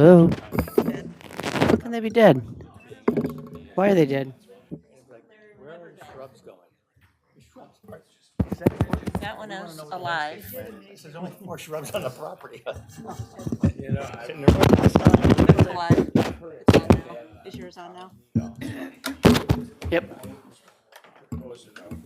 Hello? Dead. How can they be dead? Why are they dead? Where are the shrubs going? The shrubs are That one is alive. There's only 4 shrubs on the property. You know, I, Sitting there looking at the sun. It's alive. It's on now. Is yours on now? Yep. close enough.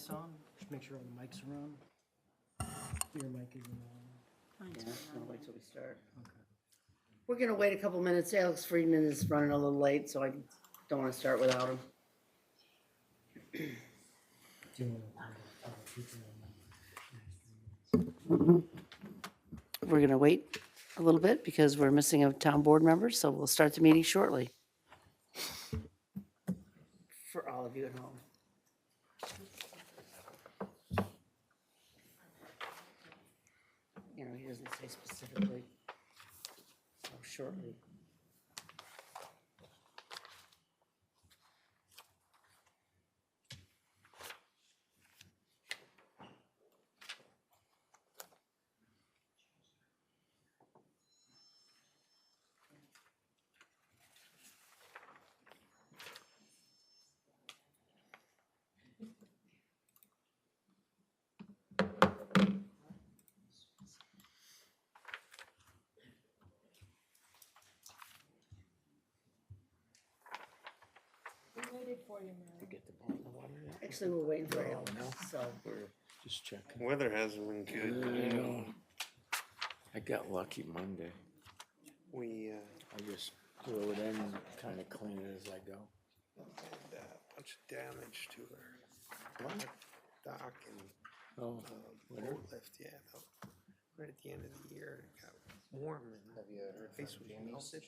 mics on? Just make sure all the mics are on. Your mic isn't on. Yeah, I'm gonna wait till we start. We're gonna wait a couple minutes. Alex Friedman is running a little late, so I don't wanna start without him. Do you want to tell people? We're gonna wait a little bit because we're missing a town board member, so we'll start the meeting shortly. For all of you at home. You know, he doesn't say specifically how shortly. Actually, we're waiting for Alex, so. Just checking. Weather hasn't been good. I got lucky Monday. We, I just throw it in and kind of clean it as I go. had a bunch of damage to our dock and Oh, winter? boat lift, yeah. Right at the end of the year, it got warm and her face was melted,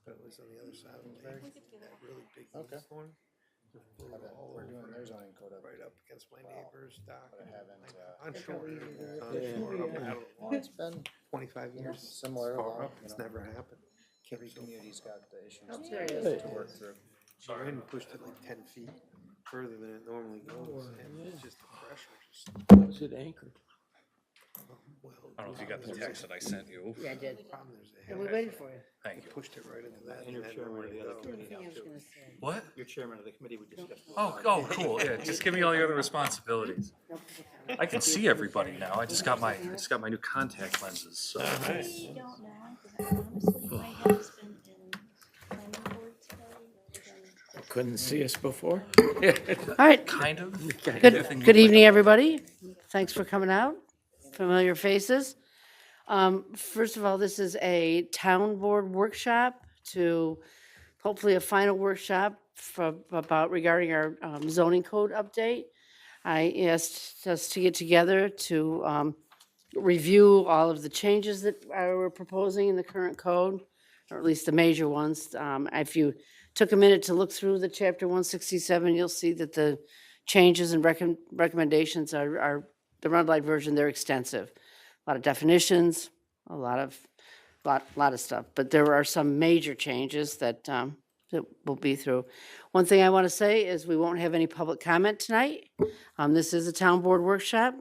but it was on the other side of the lake. That really big storm. We're doing their zoning code up. Right up against my neighbor's dock. But I haven't, On shore, Yeah. on It's been 25 years. similar, Far up, you it's know. never happened. Every community's got the issues Oh, there he is. to work through. So I hadn't pushed it like 10 feet further than it normally goes, and it's just the pressure just, Was it anchored? well. I don't know if you got the text that I sent you. Yeah, I did. The problem there's a And we head. waited for you. Thank you. Pushed it right into that. And you're had chairman nowhere of the to other go. committee now I was too. gonna say. What? You're chairman of the committee we discussed. Oh, cool. Yeah, just give me all your other responsibilities. No public comment. I can see everybody now. I just got my new contact lenses. So. I don't know, because honestly, my head's been in planning board today. Couldn't see us before? All right, Kind of. good evening, everybody. Thanks for coming out. Familiar faces. First of all, this is a town board workshop to, hopefully a final workshop regarding our zoning code update. I asked us to get together to review all of the changes that we're proposing in the current code, or at least the major ones. If you took a minute to look through the chapter 167, you'll see that the changes and recommendations are the red light version, they're extensive. A lot of definitions, a lot of stuff, but there are some major changes that we'll be through. One thing I want to say is we won't have any public comment tonight. This is a town board workshop,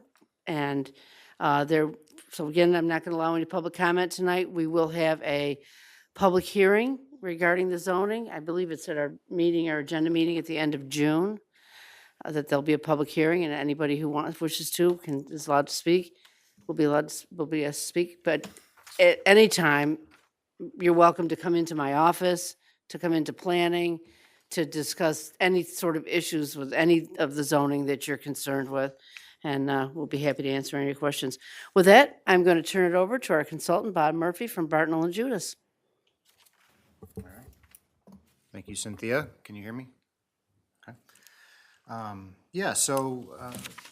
and so again, I'm not going to allow any public comment tonight. We will have a public hearing regarding the zoning. I believe it's at our agenda meeting at the end of June, that there'll be a public hearing, and anybody who wishes to is allowed to speak. Will be able to speak, but at any time, you're welcome to come into my office, to come into planning, to discuss any sort of issues with any of the zoning that you're concerned with, and we'll be happy to answer any questions. With that, I'm going to turn it over to our consultant, Bob Murphy from Bartonell and Judas. Thank you, Cynthia. Can you hear me? Okay. Yeah, so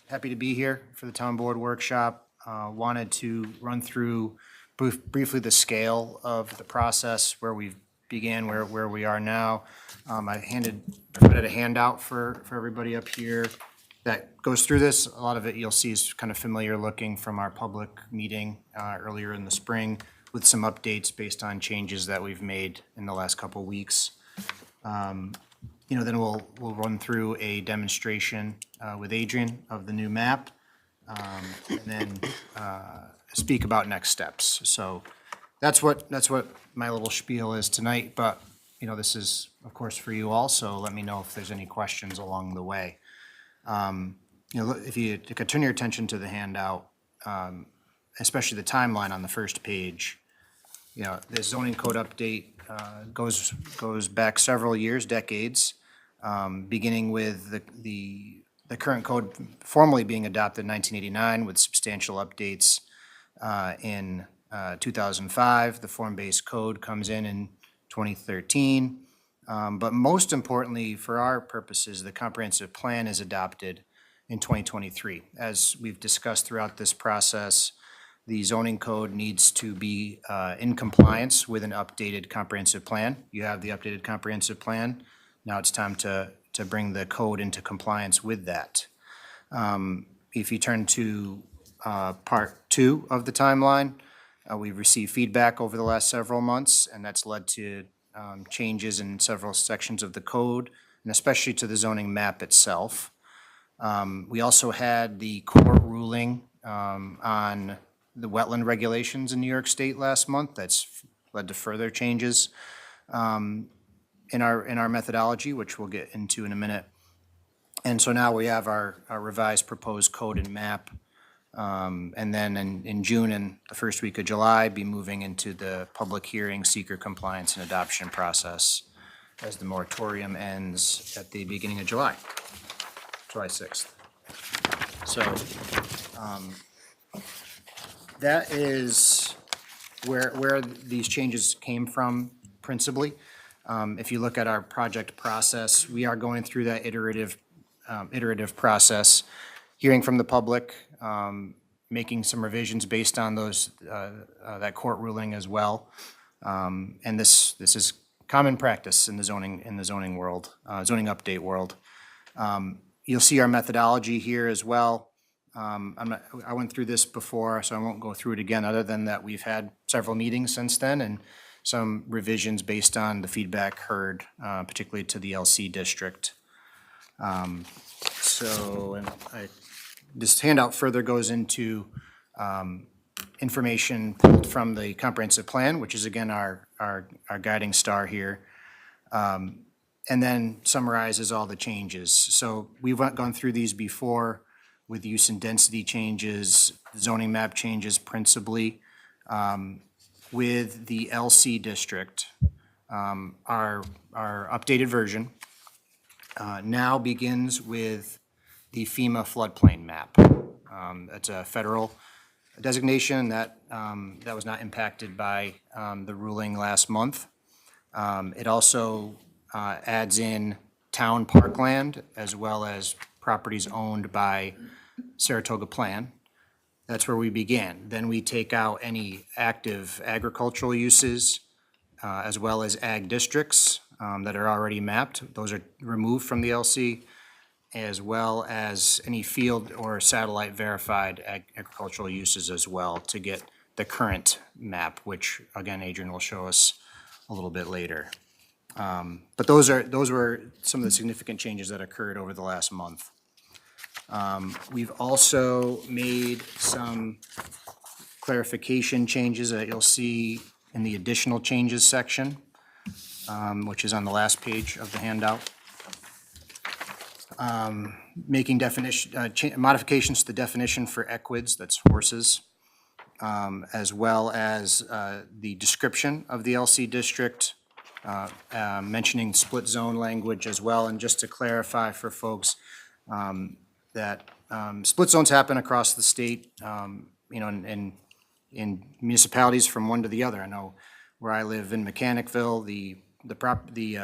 happy to be here for the town board workshop. Wanted to run through briefly the scale of the process, where we began, where we are now. I provided a handout for everybody up here that goes through this. A lot of it you'll see is kind of familiar looking from our public meeting earlier in the spring, with some updates based on changes that we've made in the last couple weeks. Then we'll run through a demonstration with Adrian of the new map, and then speak about next steps. So that's what my little spiel is tonight. But this is of course for you all. So let me know if there's any questions along the way. If you could turn your attention to the handout, especially the timeline on the first page. The zoning code update goes back several years, decades, beginning with the the current code formally being adopted in 1989 with substantial updates in 2005. The form-based code comes in 2013. But most importantly, for our purposes, the comprehensive plan is adopted in 2023. As we've discussed throughout this process, the zoning code needs to be in compliance with an updated comprehensive plan. You have the updated comprehensive plan. Now it's time to bring the code into compliance with that. If you turn to part 2 of the timeline, we've received feedback over the last several months, and that's led to changes in several sections of the code, and especially to the zoning map itself. We also had the court ruling on the wetland regulations in New York State last month. That's led to further changes in our methodology, which we'll get into in a minute. And so now we have our revised proposed code and map. And then in June and the first week of July, be moving into the public hearing, seeker compliance, and adoption process as the moratorium ends at the beginning of July 6th. So that is where these changes came from principally. If you look at our project process, we are going through that iterative process, hearing from the public, making some revisions based on that court ruling as well. And this is common practice in the zoning world, zoning update world. You'll see our methodology here as well. I went through this before, so I won't go through it again, other than that we've had several meetings since then and some revisions based on the feedback heard, particularly to the LC district. This handout further goes into information pulled from the comprehensive plan, which is again our guiding star here, and then summarizes all the changes. So we've gone through these before with use and density changes, zoning map changes principally. With the LC district, our updated version now begins with the FEMA floodplain map. That's a federal designation that was not impacted by the ruling last month. It also adds in town parkland as well as properties owned by Saratoga Plan. That's where we began. Then we take out any active agricultural uses as well as ag districts that are already mapped. Those are removed from the LC, as well as any field or satellite verified agricultural uses as well to get the current map, which again, Adrian will show us a little bit later. But those were some of the significant changes that occurred over the last month. We've also made some clarification changes that you'll see in the additional changes section, which is on the last page of the handout. Making modifications to the definition for equids, that's horses, as well as the description of the LC district, mentioning split zone language as well. And just to clarify for folks, that split zones happen across the state, in municipalities from one to the other. I know where I live in Mechanicville, the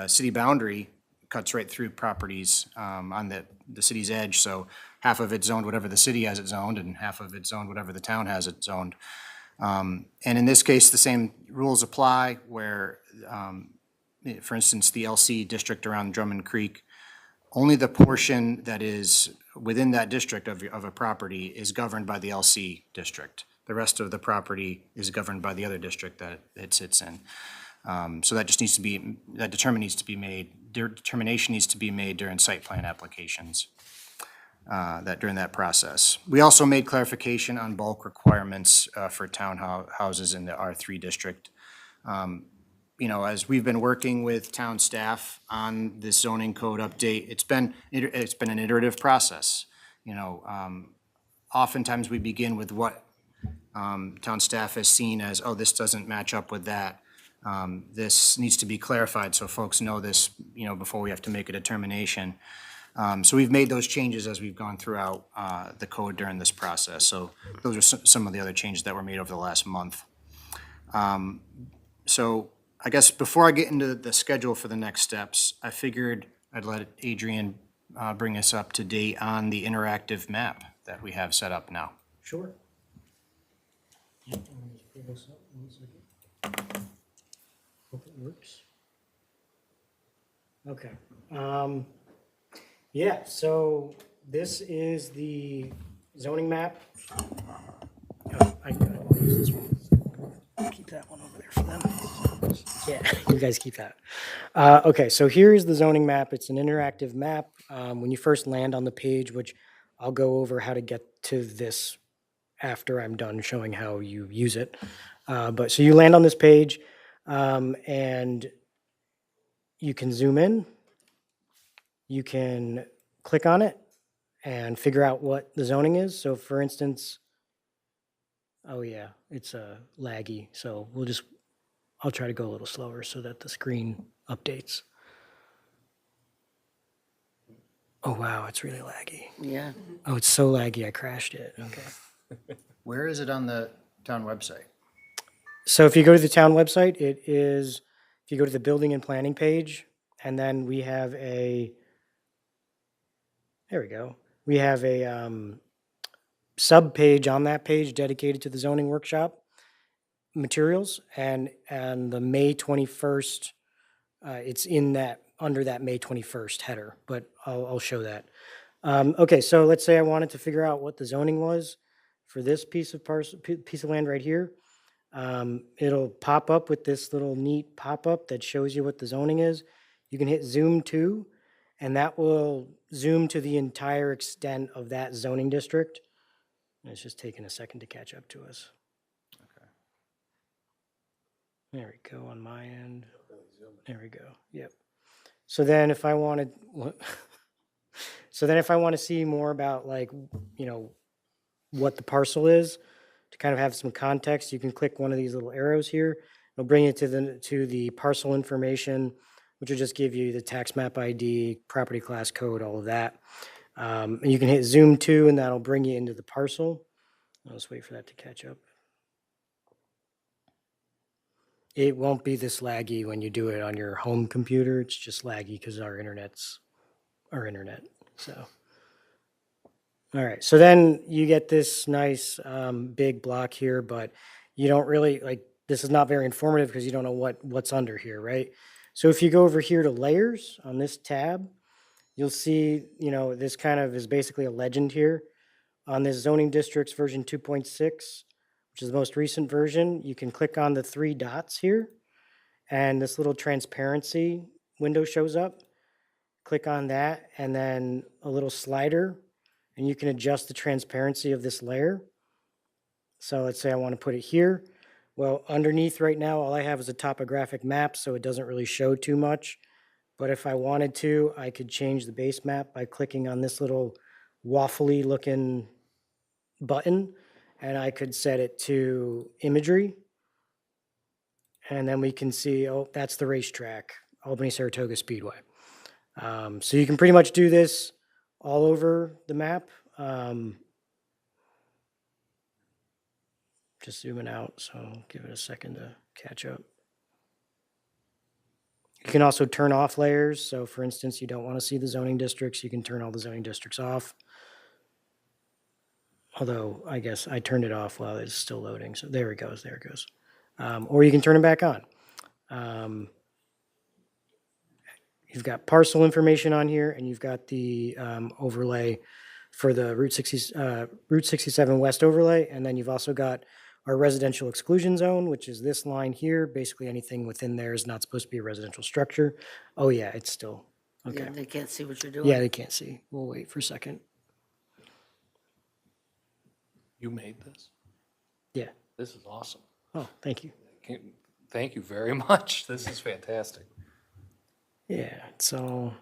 city boundary cuts right through properties on the city's edge. So half of it's zoned whatever the city has it zoned, and half of it's zoned whatever the town has it zoned. And in this case, the same rules apply where, for instance, the LC district around Drummond Creek, only the portion that is within that district of a property is governed by the LC district. The rest of the property is governed by the other district that it sits in. So that determination needs to be made during site plan applications, during that process. We also made clarification on bulk requirements for townhouses in the R3 district. As we've been working with town staff on this zoning code update, it's been an iterative process. Oftentimes we begin with what town staff has seen as, oh, this doesn't match up with that. This needs to be clarified so folks know this, before we have to make a determination. So we've made those changes as we've gone throughout the code during this process. So those are some of the other changes that were made over the last month. So I guess before I get into the schedule for the next steps, I figured I'd let Adrian bring us up to date on the interactive map that we have set up now. Sure. Yep, let me just pull this up 1 second. Hope it works. Okay. Yeah, so this is the zoning map. Oh, I will use this one. Keep that one over there for them. Yeah, you guys keep that. Okay, so here's the zoning map. It's an interactive map. When you first land on the page, which I'll go over how to get to this after I'm done showing how you use it. But so you land on this page, and you can zoom in. You can click on it and figure out what the zoning is. So for instance, oh yeah, it's laggy. So I'll try to go a little slower so that the screen updates. Oh wow, it's really laggy. Yeah. Oh, it's so laggy, I crashed it. Okay. Where is it on the town website? So if you go to the town website, it is, if you go to the building and planning page, and then we have there we go. We have a sub page on that page dedicated to the zoning workshop materials, and the May 21st, it's in that, under that May 21st header, but I'll show that. Okay, so let's say I wanted to figure out what the zoning was for this piece of land right here. It'll pop up with this little neat pop-up that shows you what the zoning is. You can hit zoom to, and that will zoom to the entire extent of that zoning district. And it's just taking a second to catch up to us. Okay. There we go on my end. There we go. Yep. So then if I wanted, to see more about, like, you know, what the parcel is, to kind of have some context, you can click one of these little arrows here. It'll bring you to the parcel information, which will just give you the tax map ID, property class code, all of that. And you can hit zoom to, and that'll bring you into the parcel. I'll just wait for that to catch up. It won't be this laggy when you do it on your home computer. It's just laggy because our internet's our internet. So, all right. So then you get this nice big block here, but you don't really, like, this is not very informative because you don't know what's under here, right? So if you go over here to layers on this tab, you'll see, you know, this kind of is basically a legend here. On this zoning districts version 2.6, which is the most recent version, you can click on the 3 dots here, and this little transparency window shows up. Click on that, and then a little slider, and you can adjust the transparency of this layer. So let's say I want to put it here. Well, underneath right now, all I have is a topographic map, so it doesn't really show too much. But if I wanted to, I could change the base map by clicking on this little waffly looking button, and I could set it to imagery. And then we can see, oh, that's the racetrack, Albany-Saratoga Speedway. So you can pretty much do this all over the map. Just zooming out, so I'll give it a second to catch up. You can also turn off layers. So for instance, you don't want to see the zoning districts, you can turn all the zoning districts off. Although I guess I turned it off while it's still loading. So there it goes, there it goes. Or you can turn it back on. You've got parcel information on here, and you've got the overlay for the Route 67 West overlay. And then you've also got our residential exclusion zone, which is this line here. Basically anything within there is not supposed to be a residential structure. Oh yeah, it's still, okay. Yeah, they can't see what you're doing. Yeah, they can't see. We'll wait for a second. You made this? Yeah. This is awesome. Oh, thank you. Thank you very much. This is fantastic. Yeah, so,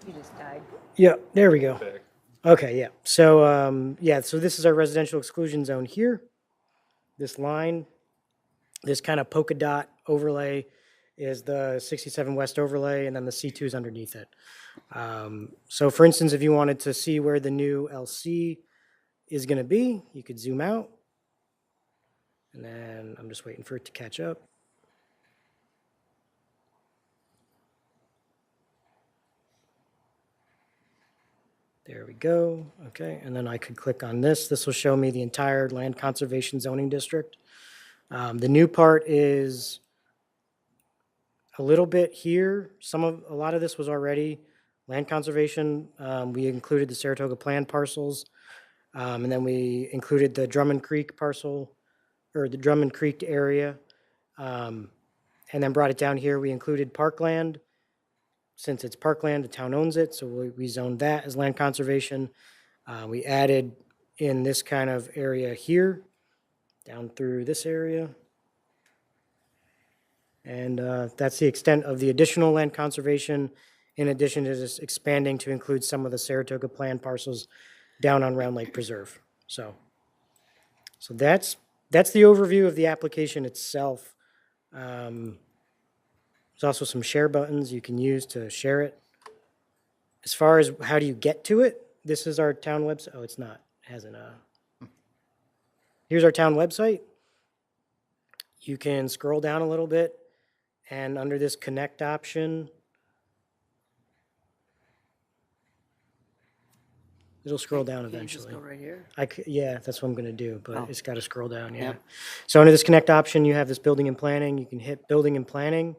You just died. yeah, there we go. Big. Okay, yeah. So, so this is our residential exclusion zone here. This line, this kind of polka dot overlay is the 67 West overlay, and then the C2 is underneath it. So for instance, if you wanted to see where the new LC is going to be, you could zoom out. And then I'm just waiting for it to catch up. There we go. Okay, and then I could click on this. This will show me the entire land conservation zoning district. The new part is a little bit here. A lot of this was already land conservation. We included the Saratoga Plan parcels, and then we included the Drummond Creek parcel, or the Drummond Creek area, and then brought it down here. We included parkland. Since it's parkland, the town owns it, so we zoned that as land conservation. We added in this kind of area here, down through this area. And that's the extent of the additional land conservation, in addition to just expanding to include some of the Saratoga Plan parcels down on Round Lake Preserve. So that's the overview of the application itself. There's also some share buttons you can use to share it. As far as how do you get to it, this is our town website. Oh, it's not. It hasn't. Here's our town website. You can scroll down a little bit, and under this connect option, it'll scroll down Can you just eventually. go right here? Yeah, that's what I'm gonna do, but Oh. it's gotta scroll down, yeah. Yep. So under this connect option, you have this building and planning. You can hit building and planning.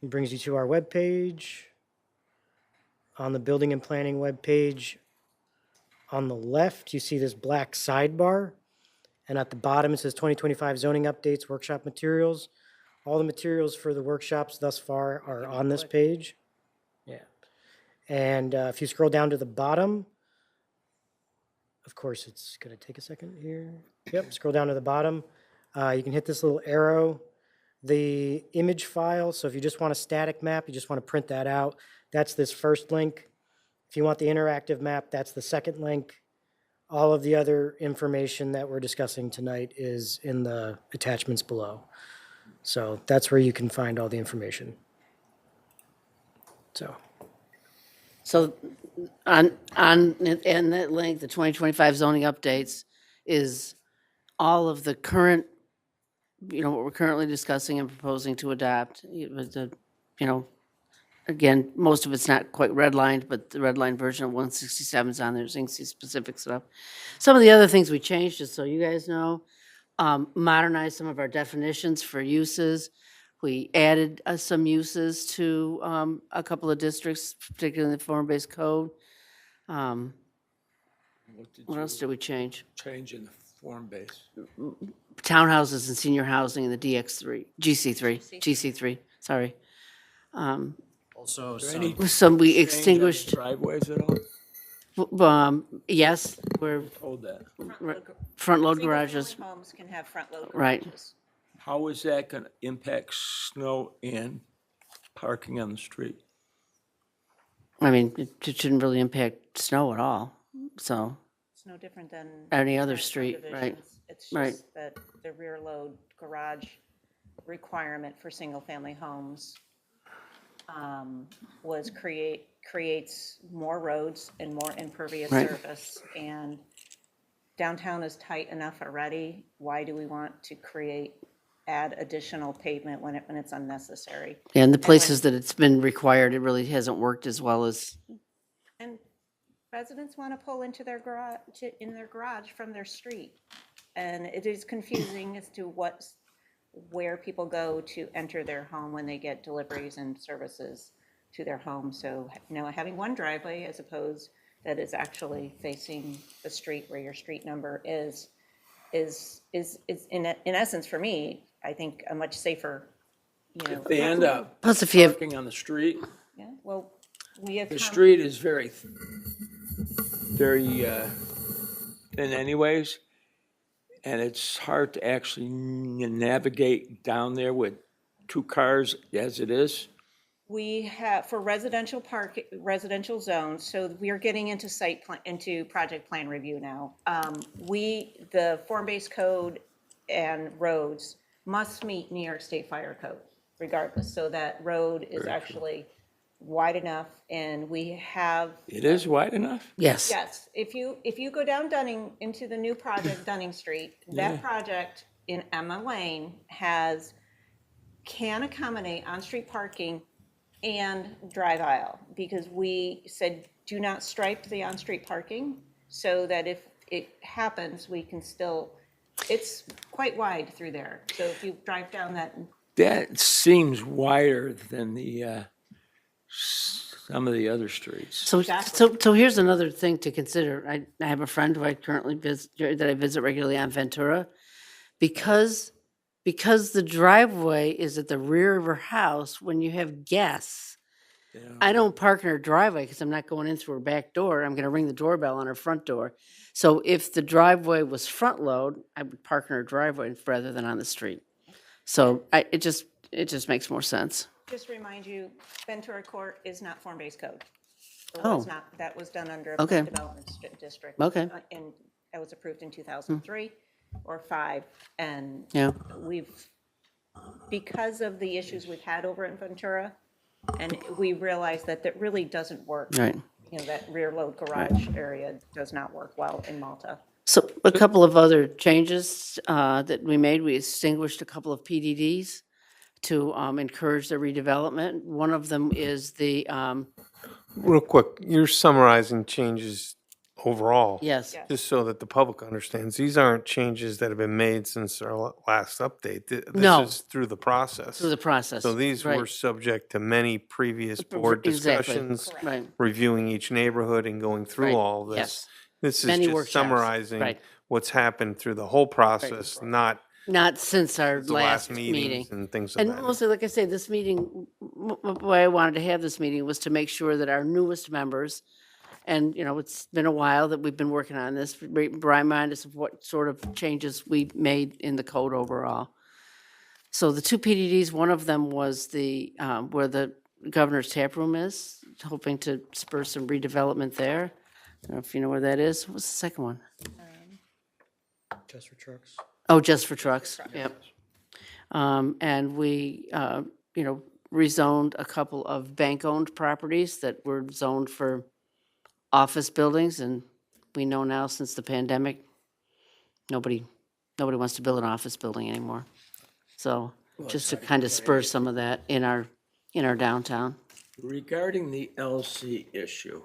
It brings you to our webpage. On the building and planning webpage, on the left, you see this black sidebar. And at the bottom, it says 2025 zoning updates, workshop materials. All the materials for the workshops thus far are on this page. Yeah. And if you scroll down to the bottom, of course, it's going to take a second here. Yep, scroll down to the bottom. You can hit this little arrow. The image file, so if you just want a static map, you just want to print that out, that's this first link. If you want the interactive map, that's the second link. All of the other information that we're discussing tonight is in the attachments below. So that's where you can find all the information. So, In that link, the 2025 zoning updates is all of the current, what we're currently discussing and proposing to adopt. Again, most of it's not quite redlined, but the redlined version of 167 is on there, so you can see specific stuff. Some of the other things we changed, just so you guys know, modernized some of our definitions for uses. We added some uses to a couple of districts, particularly in the form-based code. What else did we change? Change in the form base. Townhouses and senior housing in the GC3, sorry. Also, Is there some, any Some we change on extinguished, driveways at all? yes, we're Hold that. front-load garages, Single-family homes can have front-load Right. garages. How is that gonna impact snow and parking on the street? I mean, it shouldn't really impact snow at all, so, It's no different than. Any other current street, right, subdivisions. It's right. just that the rear load garage requirement for single-family homes creates more roads and more impervious Right. surface. And downtown is tight enough already. Why do we want to add additional pavement when it's unnecessary? And the places that it's been required, it really hasn't worked as well as, And residents want to pull into their garage from their street. And it is confusing as to where people go to enter their home when they get deliveries and services to their home. So, having one driveway as opposed that is actually facing the street where your street number is in essence, for me, I think a much safer, If they end up plus if you have, parking on the street, yeah, well, we have. the street is very thin anyways, and it's hard to actually navigate down there with two cars as it is. We have, for residential zones, so we are getting into into project plan review now. The form-based code and roads must meet New York State Fire Code regardless. So that road is actually wide enough, and we have, It is wide enough? Yes. yes, if you go down Dunning into the new project, Dunning Street, that project in Emma Lane can accommodate on-street parking and drive aisle, because we said, do not stripe the on-street parking, so that if it happens, we can still, it's quite wide through there. So if you drive down that, That seems wider than the, some of the other streets. So here's another thing to consider. I have a friend who I currently visit, that I visit regularly on Ventura. Because the driveway is at the rear of her house, when you have guests, I don't park in her driveway because I'm not going in through her back door. I'm gonna ring the doorbell on her front door. So if the driveway was front load, I would park in her driveway rather than on the street. So it just makes more sense. just remind you, Ventura Court is not form-based code. It Oh. was not, that was done under a Okay. planned development district. Okay. And that was approved in 2003 or 5, and Yeah. because of the issues we've had over in Ventura, and we realized that that really doesn't work. Right. You know, that rear load garage area does not work well in Malta. So a couple of other changes that we made, we extinguished a couple of PDDs to encourage the redevelopment. One of them is the, Real quick, you're summarizing changes overall. yes, Yes. Just so that the public understands, these aren't changes that have been made since our last update. No. This is through the process. through the process. So these right. were subject to many previous board Exactly. discussions, Right, reviewing each neighborhood and going through Right. all of this. yes. This is Many just workshops. summarizing Right. what's happened through the whole process, not Not since our the last last meeting. meetings and things of And that. nature. mostly, like I say, this meeting, why I wanted to have this meeting was to make sure that our newest members, and, you know, it's been a while that we've been working on this, remind us of what sort of changes we made in the code overall. So the two PDDs, one of them was the, where the governor's tap room is, hoping to spur some redevelopment there. I don't know if you know where that is. What's the second one? Just for trucks. Oh, just for trucks, yep. And we, you know, rezoned a couple of bank-owned properties that were zoned for office buildings, and we know now since the pandemic, nobody wants to build an office building anymore. So, just to kind of spur some of that in our downtown. Regarding the LC issue,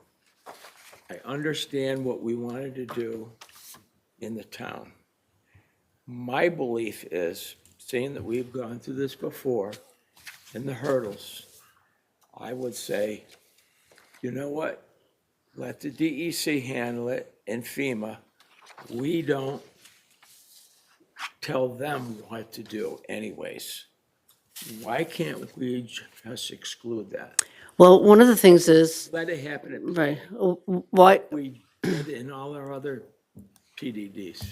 I understand what we wanted to do in the town. My belief is, seeing that we've gone through this before and the hurdles, I would say, you know what? Let the DEC handle it and FEMA. We don't tell them what to do anyways. Why can't we just exclude that? Well, one of the things is, Let it happen at right, why we did in all our other PDDs.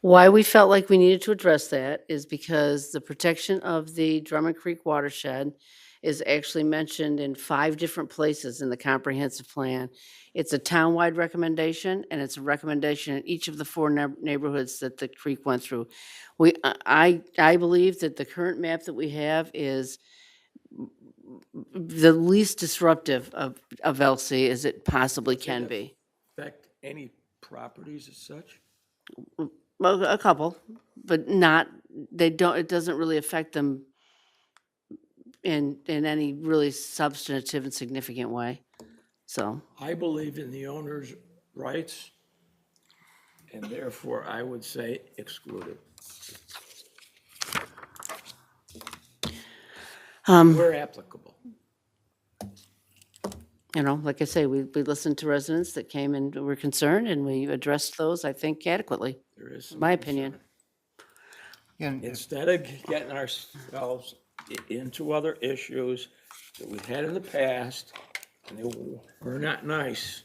Why we felt like we needed to address that is because the protection of the Drummond Creek watershed is actually mentioned in 5 different places in the comprehensive plan. It's a townwide recommendation, and it's a recommendation in each of the 4 neighborhoods that the creek went through. I believe that the current map that we have is the least disruptive of LC as it possibly can be. Affect any properties as such? Well, a couple, but not, it doesn't really affect them in any really substantive and significant way, so. I believe in the owner's rights, and therefore I would say exclude it. Where applicable. You know, like I say, we listened to residents that came and were concerned, and we addressed those, I think, adequately, There is some in my opinion. And Instead of getting ourselves into other issues that we've had in the past, and they were not nice.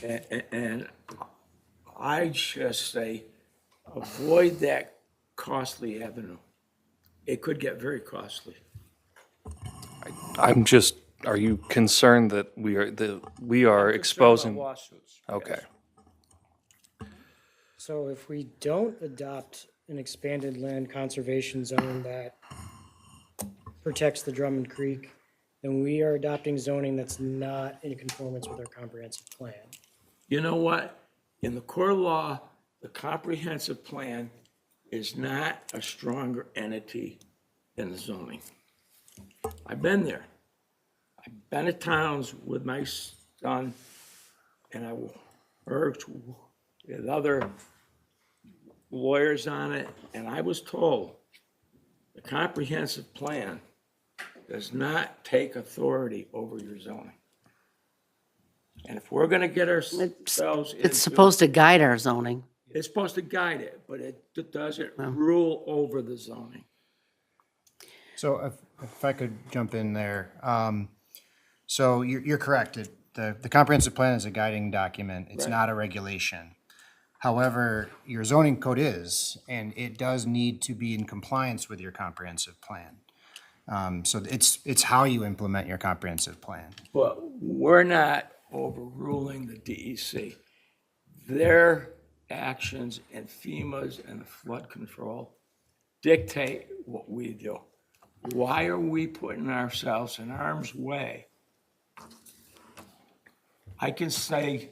And I just say, avoid that costly avenue. It could get very costly. I'm just, are you concerned that we are Concerned about exposing? lawsuits. Okay. So if we don't adopt an expanded land conservation zone that protects the Drummond Creek, then we are adopting zoning that's not in conformance with our comprehensive plan. You know what? In the core law, the comprehensive plan is not a stronger entity than the zoning. I've been there. I've been to towns with my son, and I worked with other lawyers on it, and I was told the comprehensive plan does not take authority over your zoning. And if we're gonna get ourselves into. It's supposed to guide our zoning. It's supposed to guide it, but it doesn't rule over the zoning. So if I could jump in there. So you're correct. The comprehensive plan is a guiding document. It's Right. not a regulation. However, your zoning code is, and it does need to be in compliance with your comprehensive plan. So it's how you implement your comprehensive plan. But we're not overruling the DEC. Their actions and FEMA's and the flood control dictate what we do. Why are we putting ourselves in harm's way? I can say,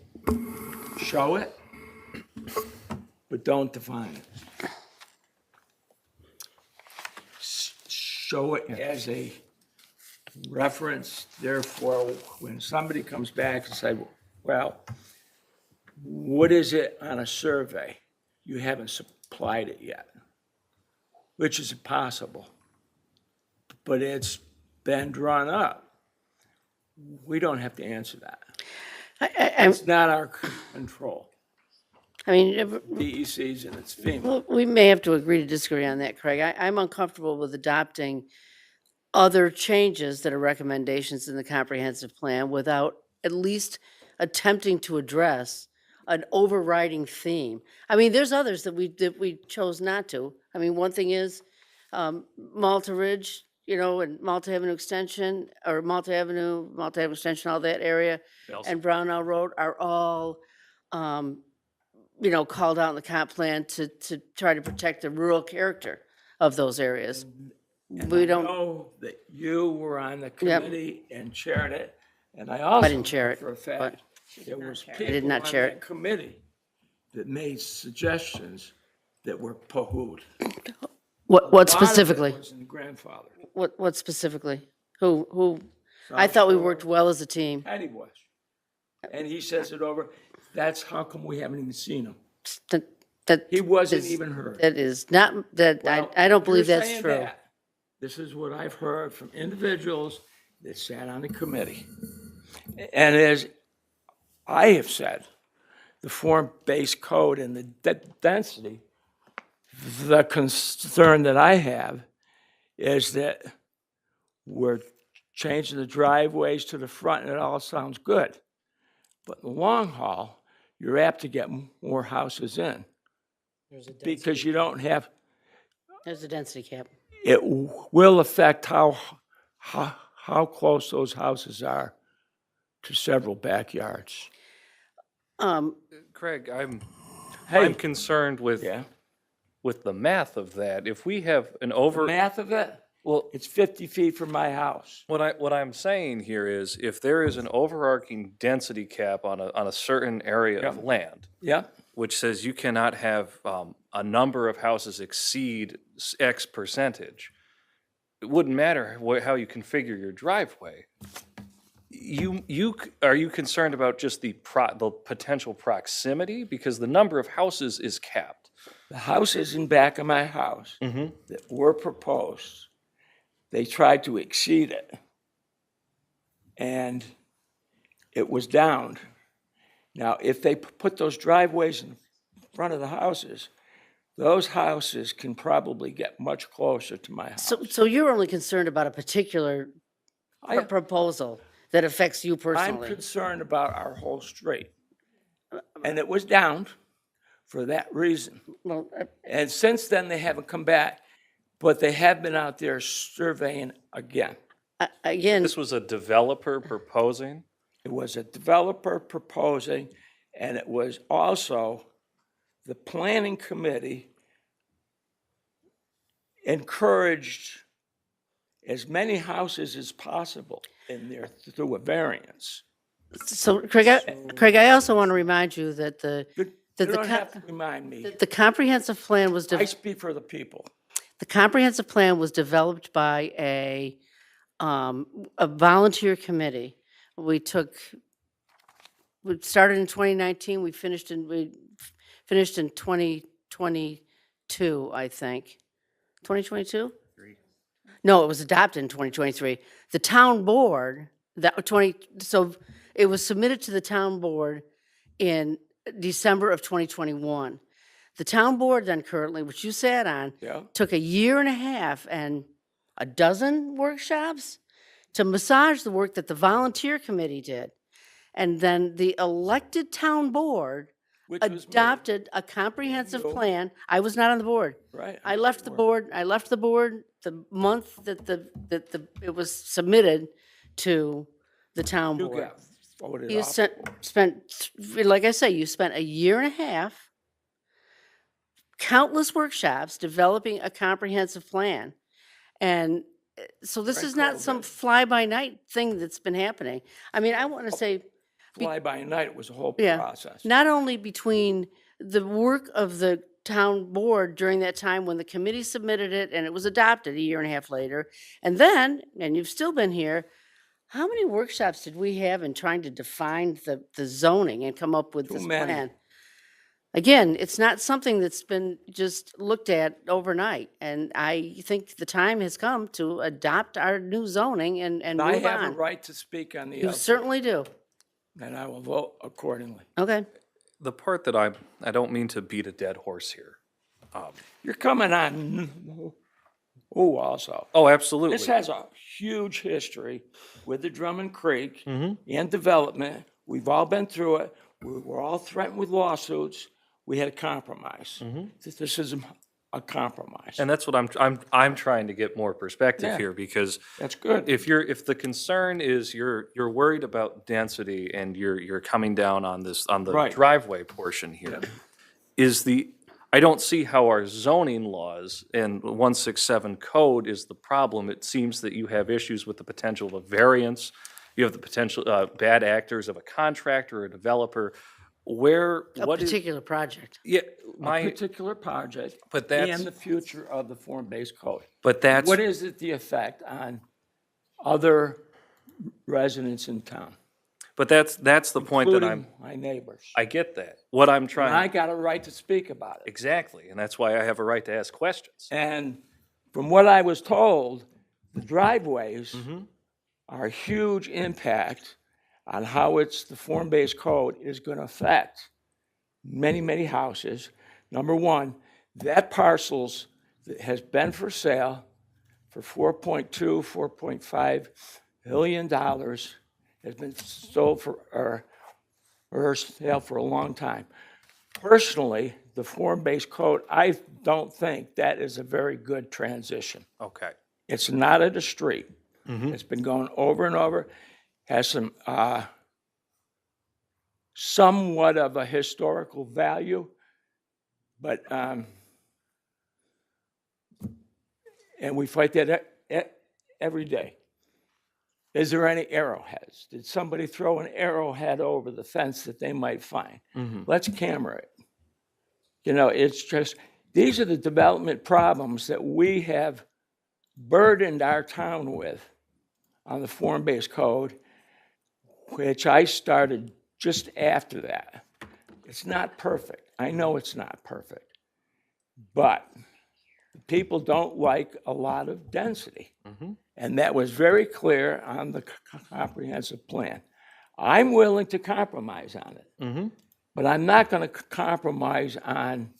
show it, but don't define it. Show it as a reference, therefore, when somebody comes back and say, well, what is it on a survey? You haven't supplied it yet, which is impossible. But it's been drawn up. We don't have to answer that. It's not our control. I mean, DEC's and it's FEMA. well, we may have to agree to disagree on that, Craig. I'm uncomfortable with adopting other changes that are recommendations in the comprehensive plan without at least attempting to address an overriding theme. I mean, there's others that we chose not to. I mean, one thing is Malta Ridge, and Malta Avenue Extension, or Malta Avenue Extension, all that area, and Brownell Road are all, called out in the comp plan to try to protect the rural character of those areas. We I don't, know that you were on the committee and chaired it, and I also didn't chair know it, for a fact there was people did on not chair that it. committee that made suggestions that were poo-hooed. what A lot of it specifically? was in grandfather. What specifically? Who? I thought we worked well as a team. Patty was. And he says it over, that's how come we haven't even seen him. That He wasn't is- even heard. That is not, that, Well, I don't believe you're that's saying true. that. This is what I've heard from individuals that sat on the committee. And as I have said, the form-based code and the density, the concern that I have is that we're changing the driveways to the front and it all sounds good. But in the long haul, you're apt to get more houses in There's a density because you don't have, There's a density cap. it will affect how close those houses are to several backyards. Craig, I'm Hey, concerned with yeah, the math of that. If we have an the over, math of it, well, it's 50 feet from my house. what I'm saying here is if there is an overarching density cap on a certain area of land, Yeah, which says you cannot have a number of houses exceed X percentage, it wouldn't matter how you configure your driveway. Are you concerned about just the potential proximity? Because the number of houses is capped. the houses in back of my house that were proposed, they tried to exceed it. And it was downed. Now, if they put those driveways in front of the houses, those houses can probably get much closer to my house. So you're only concerned about a particular proposal that affects you I'm personally? concerned about our whole street. And it was downed for that reason. Well, And since then, they haven't come back, but they have been out there surveying again. again, This was a developer proposing. It was a developer proposing, and it was also the planning committee encouraged as many houses as possible in there through a variance. So Craig, I also want to remind you that the, You that the, don't have co- to remind me. that the comprehensive plan was, I speak for the people. the comprehensive plan was developed by a volunteer committee. We started in 2019, we finished in 2022, I think. 2022? No, it was adopted in 2023. The town board, so it was submitted to the town board in December of 2021. The town board then currently, which you sat on, Yeah. took a year and a half and a dozen workshops to massage the work that the volunteer committee did. And then the elected town board Which was me. adopted a comprehensive you. plan. I was not on the board. Right. I left the board the month that it was submitted to the town You board. got voted You off. spent, like I say, you spent a year and a half, countless workshops developing a comprehensive plan. And so this is not some fly-by-night thing that's been happening. I mean, I want to say, Fly by night, it was a whole yeah, process. not only between the work of the town board during that time when the committee submitted it and it was adopted a year and a half later, and then, and you've still been here, how many workshops did we have in trying to define the zoning and come up with Too this many. plan? Again, it's not something that's been just looked at overnight, and I think the time has come to adopt our new zoning and And I move have a on. right to speak on the You LC, certainly do. and I will vote accordingly. Okay. The part that I don't mean to beat a dead horse here. You're coming on, also. Oh, absolutely. This has a huge history with the Drummond Creek Mm-hmm. and development. We've all been through it. We were all threatened with lawsuits. We had a compromise. This is a compromise. Mm-hmm. And that's what I'm trying to get more perspective Yeah. here, because That's good. if the concern is you're worried about density and you're coming down on the Right. driveway portion here, I don't see how our zoning laws and 167 code is the problem. It seems that you have issues with the potential of a variance. You have the potential bad actors of a contractor or a developer. A What is, particular project. yeah, A particular project But that's- and the future of the form-based code. but that's. What is it, the effect on other residents in town, But that's the point that including my neighbors? I get that. What I'm And trying. I got a right to speak about it. Exactly, and that's why I have a right to ask questions. And from what I was told, the driveways are a huge impact on how the form-based code is going to affect many, many houses. Number one, that parcels that has been for sale for $4.5 billion has been sold or sale for a long time. Personally, the form-based code, I don't think that is a very good transition. Okay. It's not at a street. It's been going over and over, has some somewhat of a historical value, but and we fight that every day. Is there any arrowheads? Did somebody throw an arrowhead over the fence that they might find? Let's camera it. It's just, these are the development problems that we have burdened our town with on the form-based code, which I started just after that. It's not perfect. I know it's not perfect. But people don't like a lot of density. And that was very clear on the comprehensive plan. I'm willing to compromise on it. But I'm not going to compromise on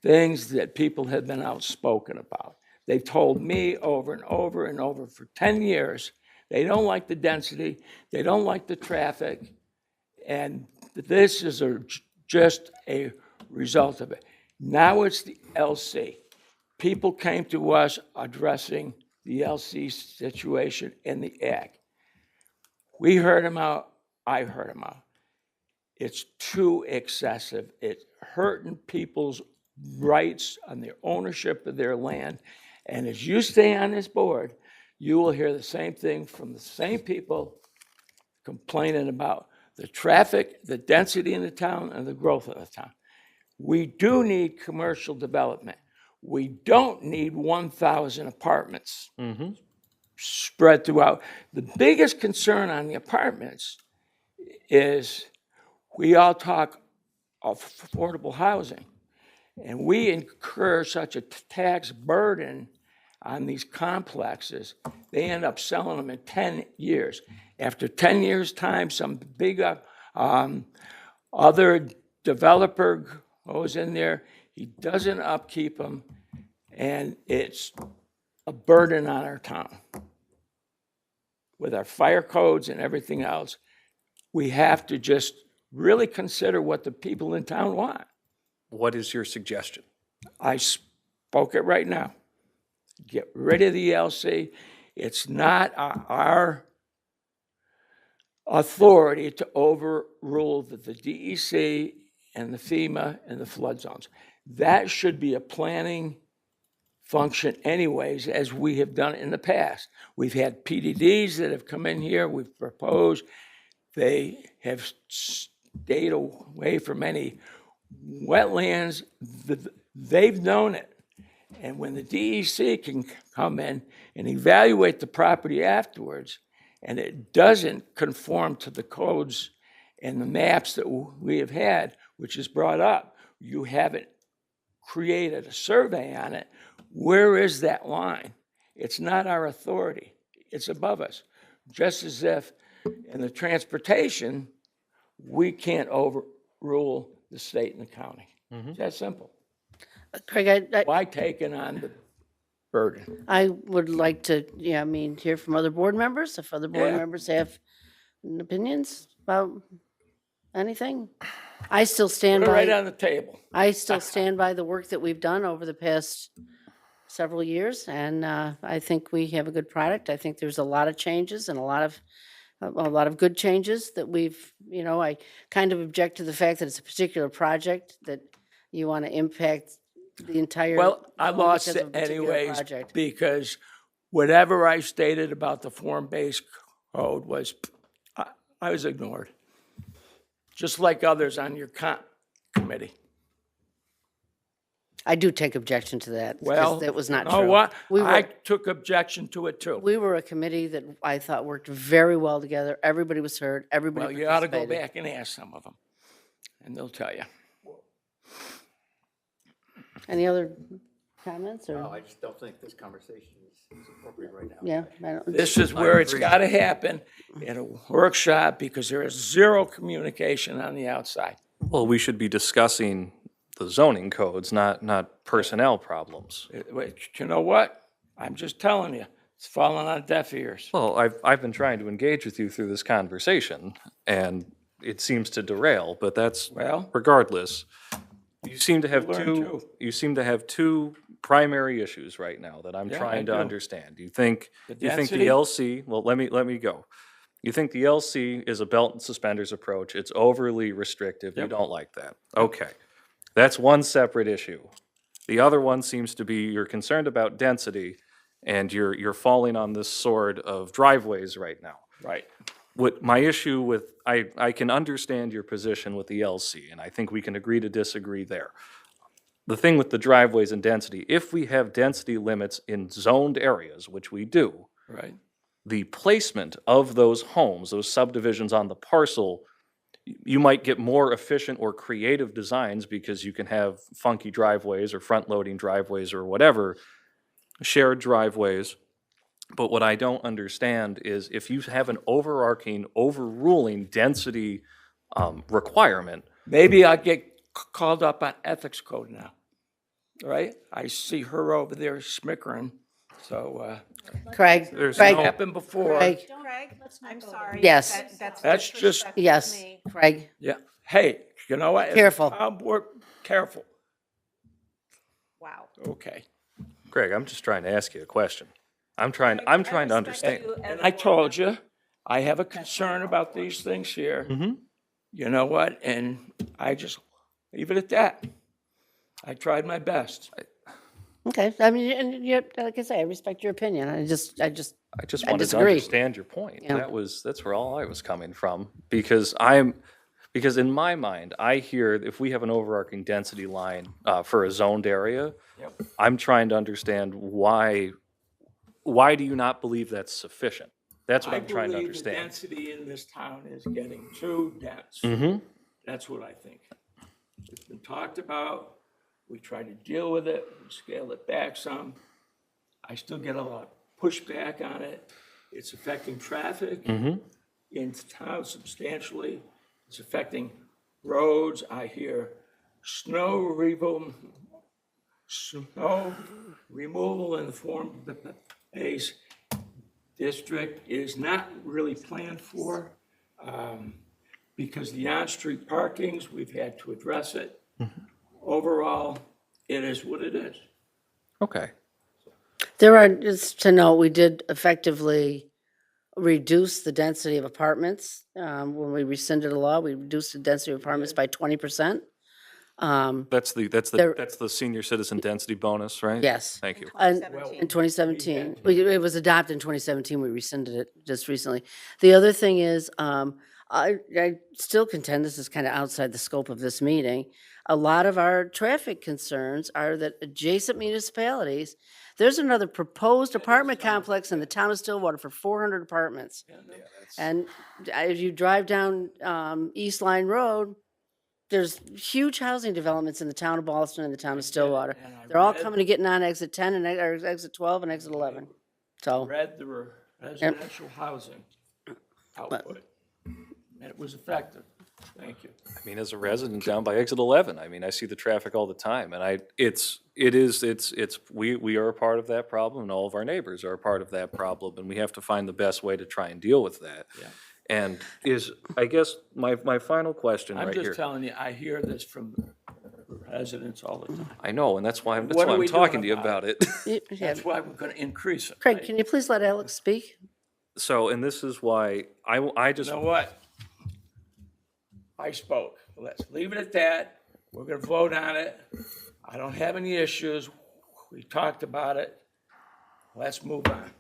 things that people have been outspoken about. They've told me over and over and over for 10 years, they don't like the density, they don't like the traffic, and this is just a result of it. Now it's the LC. People came to us addressing the LC situation in the ag. We heard them out, I heard them out. It's too excessive. It's hurting people's rights on their ownership of their land. And as you stay on this board, you will hear the same thing from the same people complaining about the traffic, the density in the town, and the growth of the town. We do need commercial development. We don't need 1,000 apartments spread throughout. The biggest concern on the apartments is we all talk of affordable housing, and we incur such a tax burden on these complexes, they end up selling them in 10 years. After 10 years' time, some big other developer goes in there, he doesn't upkeep them, and it's a burden on our town. With our fire codes and everything else, we have to just really consider what the people in town want. What is your suggestion? I spoke it right now. Get rid of the LC. It's not our authority to overrule the DEC and the FEMA and the flood zones. That should be a planning function anyways, as we have done in the past. We've had PDDs that have come in here, we've proposed. They have stayed away from any wetlands. They've known it. And when the DEC can come in and evaluate the property afterwards, and it doesn't conform to the codes and the maps that we have had, which is brought up, you haven't created a survey on it, where is that line? It's not our authority. It's above us. Just as if in the transportation, we can't overrule the state and the county. It's that simple. Craig, Why taking on the burden? I would like to, hear from other board members, if other board Yeah. members have opinions about anything. I still stand Put it right by, on the table. I still stand by the work that we've done over the past several years, and I think we have a good product. I think there's a lot of changes and a lot of good changes that we've, I kind of object to the fact that it's a particular project that you want to impact the entire. Well, I zone lost because it of a particular anyways project. because whatever I stated about the form-based code was, I was ignored. Just like others on your committee. I do take objection to that, Well, because that was not you true. know what? We I were, took objection to it too. we were a committee that I thought worked very well together. Everybody was heard, Well, everybody you ought to go participated. back and ask some of them, and they'll tell you. Any other comments, No, or, I just don't think this conversation is appropriate right now. yeah? I don't- This is where it's got to happen in a workshop because there is zero communication on the outside. Well, we should be discussing the zoning codes, not personnel problems. Wait, you know what? I'm just telling you, it's falling on deaf ears. Well, I've been trying to engage with you through this conversation, and it seems to derail, but that's, Well, regardless. You seem to have learn two primary issues right now that I'm Yeah, trying I to do. understand. You think the density? LC, well, let me go. You think the LC is a belt and suspenders approach, it's overly restrictive, you Yep. don't like that. Okay, that's one separate issue. The other one seems to be you're concerned about density, and you're falling on this sword of driveways right now. right. What my issue with, I can understand your position with the LC, and I think we can agree to disagree there. The thing with the driveways and density, if we have density limits in zoned areas, which we do, Right. the placement of those homes, those subdivisions on the parcel, you might get more efficient or creative designs because you can have funky driveways or front-loading driveways or whatever, shared driveways. But what I don't understand is if you have an overarching, overruling density requirement, Maybe I'll get called up on ethics code now, right? I see her over there smickering, so, Craig, There's Craig, no- happened before. Craig, Craig, I'm sorry. Yes. That's That's just- disrespect to yes, me. Craig, Yeah, hey, you know what? As a Careful. town board, careful, Wow. okay. Greg, I'm just trying to ask you a question. I'm trying to understand. And I told you, I have a concern about these things here. You know what? And I just leave it at that. I tried my best. Okay, I mean, and you, like I say, I respect your opinion. I just I just I wanted to disagree. understand your point. Yeah. That's where all I was coming from, because in my mind, I hear if we have an overarching density line, for a zoned area, Yep. I'm trying to understand why do you not believe that's sufficient? That's what I I'm trying to believe the understand. density in this town is getting too dense. Mm-hmm. That's what I think. It's been talked about. We try to deal with it, we scale it back some. I still get a lot of pushback on it. It's affecting traffic in town substantially. It's affecting roads. I hear snow removal in the form of the base district is not really planned for, because the on-street parkings, we've had to address it. Overall, it is what it is. Okay. There are, just to note, we did effectively reduce the density of apartments. When we rescinded the law, we reduced the density of apartments by 20%. That's There- the senior citizen density bonus, right? Yes. Thank you. And 2017. in 2017, We it was adopted in 2017, we rescinded it just recently. The other thing is, I still contend, this is kind of outside the scope of this meeting, a lot of our traffic concerns are that adjacent municipalities, there's another proposed apartment complex in the town of Stillwater for 400 apartments. And as you drive down East Line Road, there's huge housing developments in the town of Boston and the town of Stillwater. and I They're all read- coming to getting on exit 10 and, or exit 12 and exit 11. So, Read the residential housing output, and it was effective. Thank you. I mean, as a resident down by exit 11, I mean, I see the traffic all the time, and we are a part of that problem, and all of our neighbors are a part of that problem, and we have to find the best way to try and deal with that. Yeah. And I guess, my final question I'm right here. just telling you, I hear this from residents all the time. I know, and that's why What are I'm we talking doing to you about about it. yeah. That's why we're gonna increase it. Craig, can you please let Alex speak? So, and this is why I You just, know what? I spoke. Let's leave it at that. We're gonna vote on it. I don't have any issues. We talked about it. Let's move on.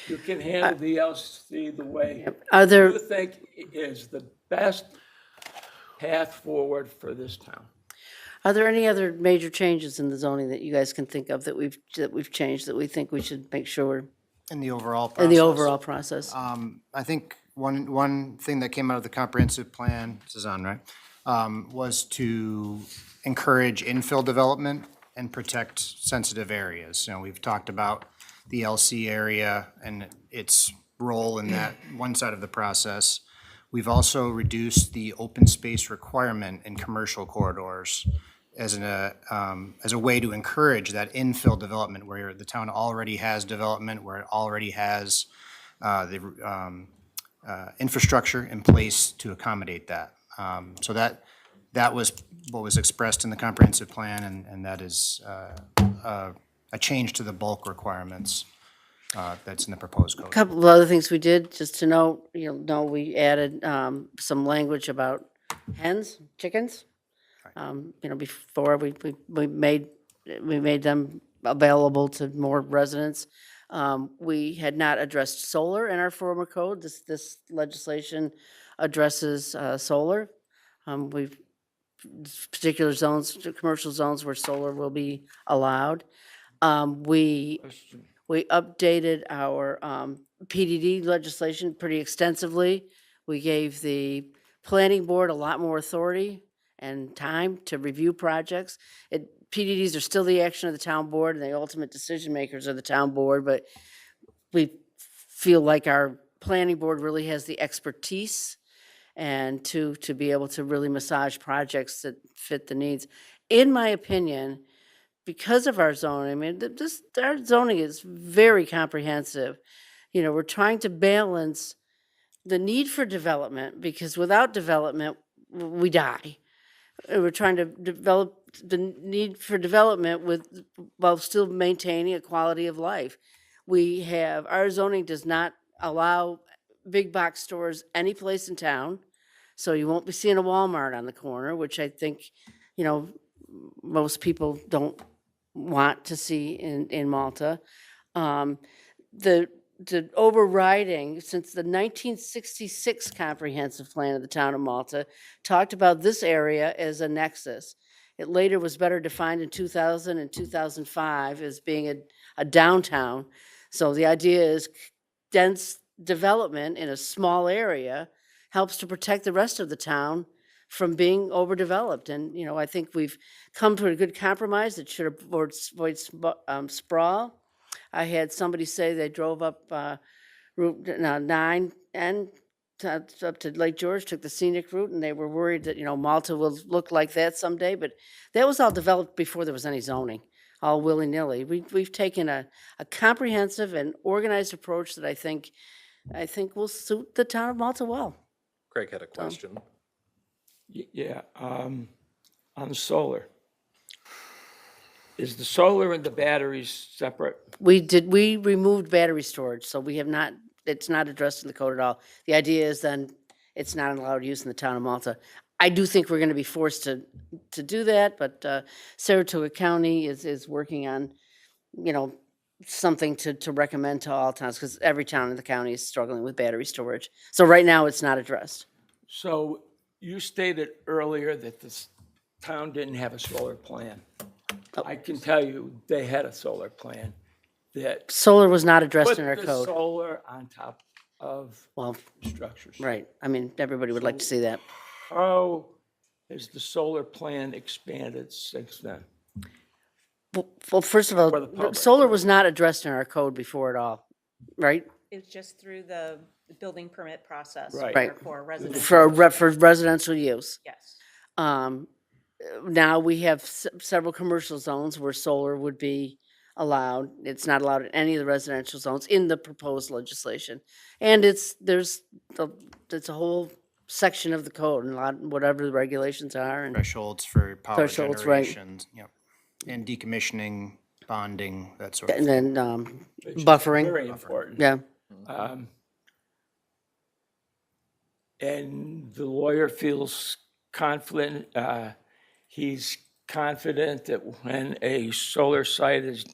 You can handle the LC the way Are there, you think is the best path forward for this town. are there any other major changes in the zoning that you guys can think of that we've changed that we think we should make sure In the overall process. in the overall process? I think one thing that came out of the comprehensive plan, this is on, right? Was to encourage infill development and protect sensitive areas. You know, we've talked about the LC area and its role in that one side of the process. We've also reduced the open space requirement in commercial corridors as a way to encourage that infill development where the town already has development, where it already has the infrastructure in place to accommodate that. So that was what was expressed in the comprehensive plan, and that is a change to the bulk requirements that's in the proposed code. Couple of other things we did, just to note, we added some language about hens, chickens. Before we made them available to more residents. We had not addressed solar in our former code. This legislation addresses solar. We've particular zones, commercial zones where solar will be allowed. We updated our PDD legislation pretty extensively. We gave the planning board a lot more authority and time to review projects. PDDs are still the action of the town board, and the ultimate decision makers are the town board, but we feel like our planning board really has the expertise and to be able to really massage projects that fit the needs. In my opinion, because of our zoning, I mean, our zoning is very comprehensive. We're trying to balance the need for development, because without development, we die. We're trying to develop the need for development while still maintaining a quality of life. Our zoning does not allow big box stores any place in town, so you won't be seeing a Walmart on the corner, which I think, most people don't want to see in Malta. Um, The, the overriding, since the 1966 comprehensive plan of the town of Malta talked about this area as a nexus. It later was better defined in 2000 and 2005 as being a downtown. So the idea is dense development in a small area helps to protect the rest of the town from being overdeveloped. And, I think we've come to a good compromise that should avoid sprawl. I had somebody say they drove up Route 9 and up to Lake George, took the scenic route, and they were worried that, Malta will look like that someday. But that was all developed before there was any zoning, all willy-nilly. We've taken a comprehensive and organized approach that I think will suit the town of Malta well. Craig had a question. Yeah, on the solar. Is the solar and the batteries separate? We removed battery storage, so we have not, it's not addressed in the code at all. The idea is then it's not allowed use in the town of Malta. I do think we're gonna be forced to do that, but Saratoga County is working on, something to recommend to all towns, because every town in the county is struggling with battery storage. So right now, it's not addressed. So you stated earlier that this town didn't have a solar plan. I can tell you, they had a solar plan that Solar was not addressed put in our the code. solar on top of Well, structures. right, I mean, everybody would like to see that. How has the solar plan expanded since then? Well, first of all, For the public. solar was not addressed in our code before at all, right? It's just through the building permit process. Right. Right. For residential. For residential use. Yes. Now we have several commercial zones where solar would be allowed. It's not allowed in any of the residential zones in the proposed legislation. And it's a whole section of the code and whatever the regulations are. And Thresholds for power Thresholds, right. generations, yep. And decommissioning, bonding, that sort of and thing. then Which is buffering. Very important. Yeah. And the lawyer feels confident, he's confident that when a solar site is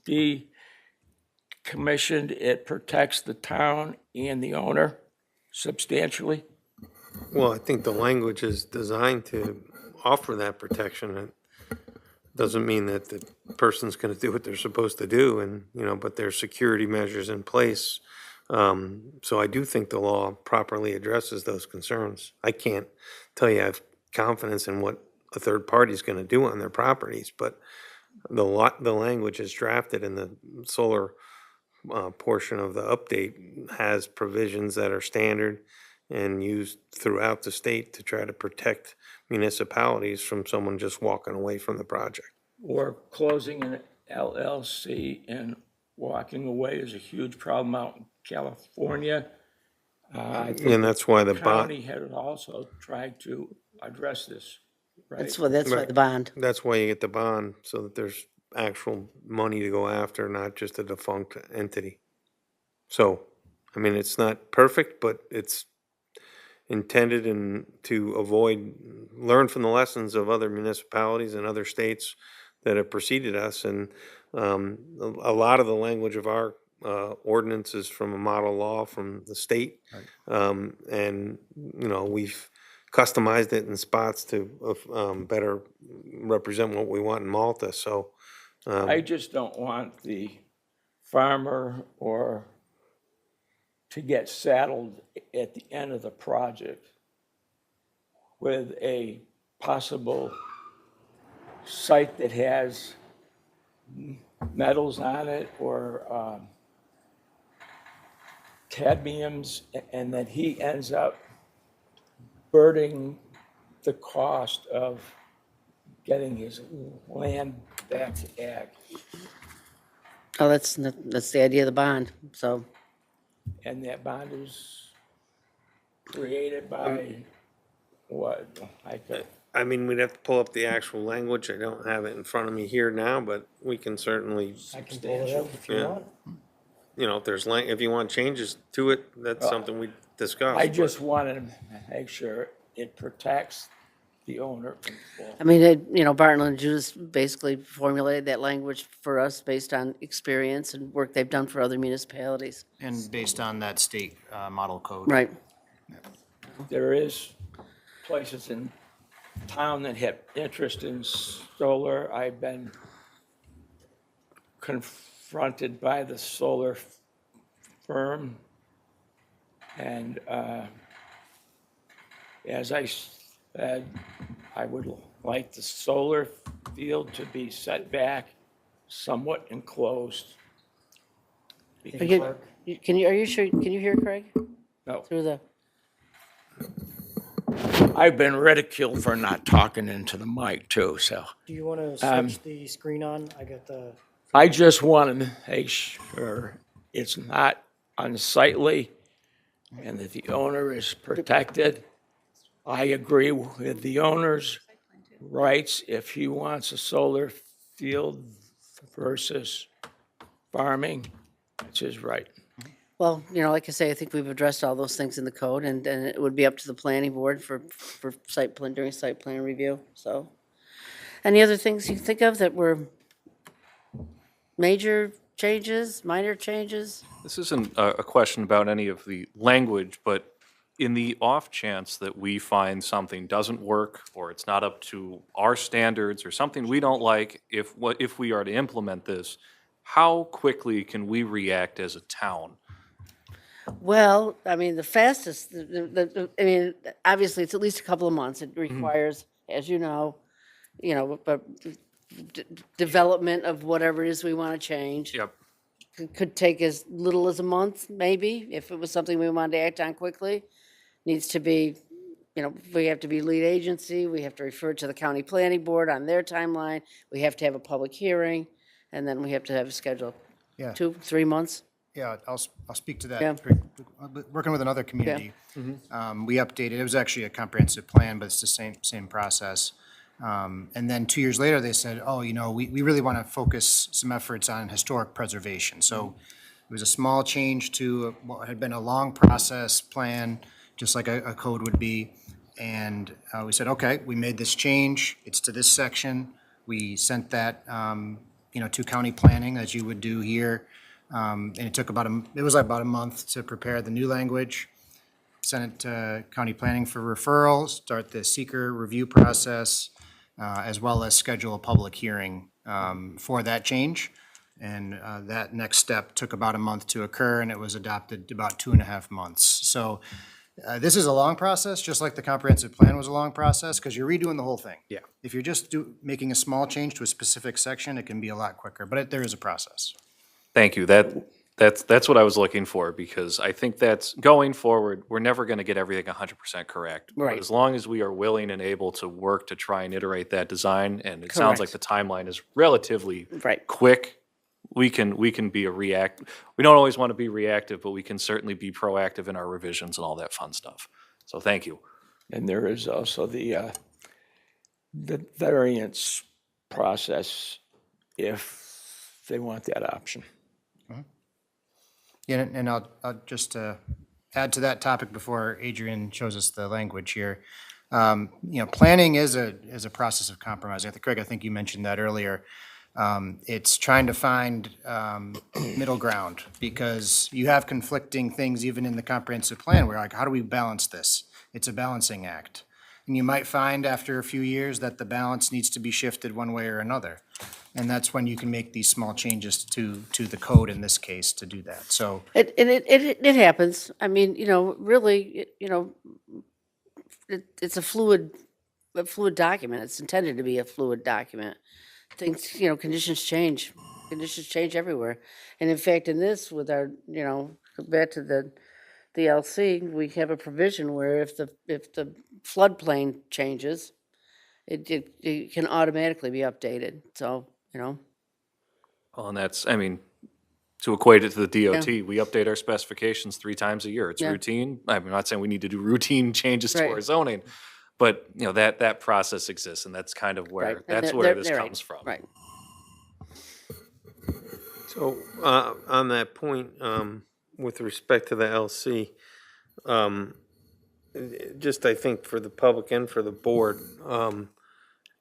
decommissioned, it protects the town and the owner substantially? Well, I think the language is designed to offer that protection. It doesn't mean that the person's gonna do what they're supposed to do and, but there's security measures in place. So I do think the law properly addresses those concerns. I can't tell you I have confidence in what a third party's gonna do on their properties, but the language is drafted in the solar portion of the update has provisions that are standard and used throughout the state to try to protect municipalities from someone just walking away from the project. Or closing an LLC and walking away is a huge problem out in California. I think And that's why the the bond, county had also tried to address this, right? That's why Right. the bond. that's why you get the bond, so that there's actual money to go after, not just a defunct entity. So, I mean, it's not perfect, but it's intended and to learn from the lessons of other municipalities and other states that have preceded us. And a lot of the language of our ordinance is from a model law from the state. And, we've customized it in spots to better represent what we want in Malta, so. I just don't want the farmer or to get saddled at the end of the project with a possible site that has metals on it or cadmiums, and that he ends up burdening the cost of getting his land back to ag. Oh, that's the idea of the bond, so. And that bond is created by what? I mean, we'd have to pull up the actual language. I don't have it in front of me here now, but we can certainly, Substantial. yeah. If there's if you want changes to it, that's something we discuss. I just wanted to make sure it protects the owner. I mean, Barton and Judas basically formulated that language for us based on experience and work they've done for other municipalities. And based on that state model code. Right. There is places in town that have interest in solar. I've been confronted by the solar firm. And as I said, I would like the solar field to be set back, somewhat enclosed. Are you sure, can you hear Craig No, through the, I've been ridiculed for not talking into the mic too, so. Do you want to switch the screen on? I got the, I just want to make sure it's not unsightly and that the owner is protected. I agree with the owner's rights if he wants a solar field versus farming, it's his right. well, like I say, I think we've addressed all those things in the code, and it would be up to the planning board for site plan, during site plan review, so. Any other things you think of that were major changes, minor changes? This isn't a question about any of the language, but in the off chance that we find something doesn't work, or it's not up to our standards, or something we don't like, if we are to implement this, how quickly can we react as a town? Well, I mean, the fastest, I mean, obviously, it's at least a couple of months. It requires, as but development of whatever it is we want to change. Yep. Could take as little as a month, maybe, if it was something we wanted to act on quickly. Needs to be, we have to be lead agency, we have to refer to the county planning board on their timeline, we have to have a public hearing, and then we have to have a schedule. Yeah. 2-3 months. Yeah, I'll speak to that. Yeah. Working with another community, we updated, it was actually a comprehensive plan, but it's the same process. And then 2 years later, they said, oh, we really want to focus some efforts on historic preservation. So it was a small change to what had been a long process plan, just like a code would be. And we said, okay, we made this change, it's to this section. We sent that, to county planning, as you would do here. And it took about a month to prepare the new language, send it to county planning for referral, start the seeker review process, as well as schedule a public hearing for that change. And that next step took about a month to occur, and it was adopted about 2.5 months. So this is a long process, just like the comprehensive plan was a long process, because you're redoing the whole thing. Yeah. If you're just making a small change to a specific section, it can be a lot quicker, but there is a process. Thank you. That's what I was looking for, because I think that's, going forward, we're never going to get everything 100% correct. But Right. as long as we are willing and able to work to try and iterate that design, and it sounds like Correct. the timeline is relatively Right. quick, we can be we don't always want to be reactive, but we can certainly be proactive in our revisions and all that fun stuff. So thank you. And there is also the variance process if they want that option. Yeah, and I'll just add to that topic before Adrian shows us the language here. Planning is a process of compromise. Craig, I think you mentioned that earlier. It's trying to find middle ground, because you have conflicting things even in the comprehensive plan. We're like, how do we balance this? It's a balancing act. And you might find after a few years that the balance needs to be shifted one way or another. And that's when you can make these small changes to the code in this case to do that. So It happens. I mean, really, it's a fluid document. It's intended to be a fluid document. Things, conditions change. Conditions change everywhere. And in fact, in this, with our, back to the LC, we have a provision where if the floodplain changes, it can automatically be updated. So, Well, and that's, to equate it to the DOT, we update our specifications 3 times a year. It's Yeah. routine. I'm not saying we need to do routine changes to Right. our zoning, but, that process exists, and that's kind of where, right. And that's they're- where they're- this they're right. comes from. Right. So, on that point, with respect to the LC, just I think for the public and for the board,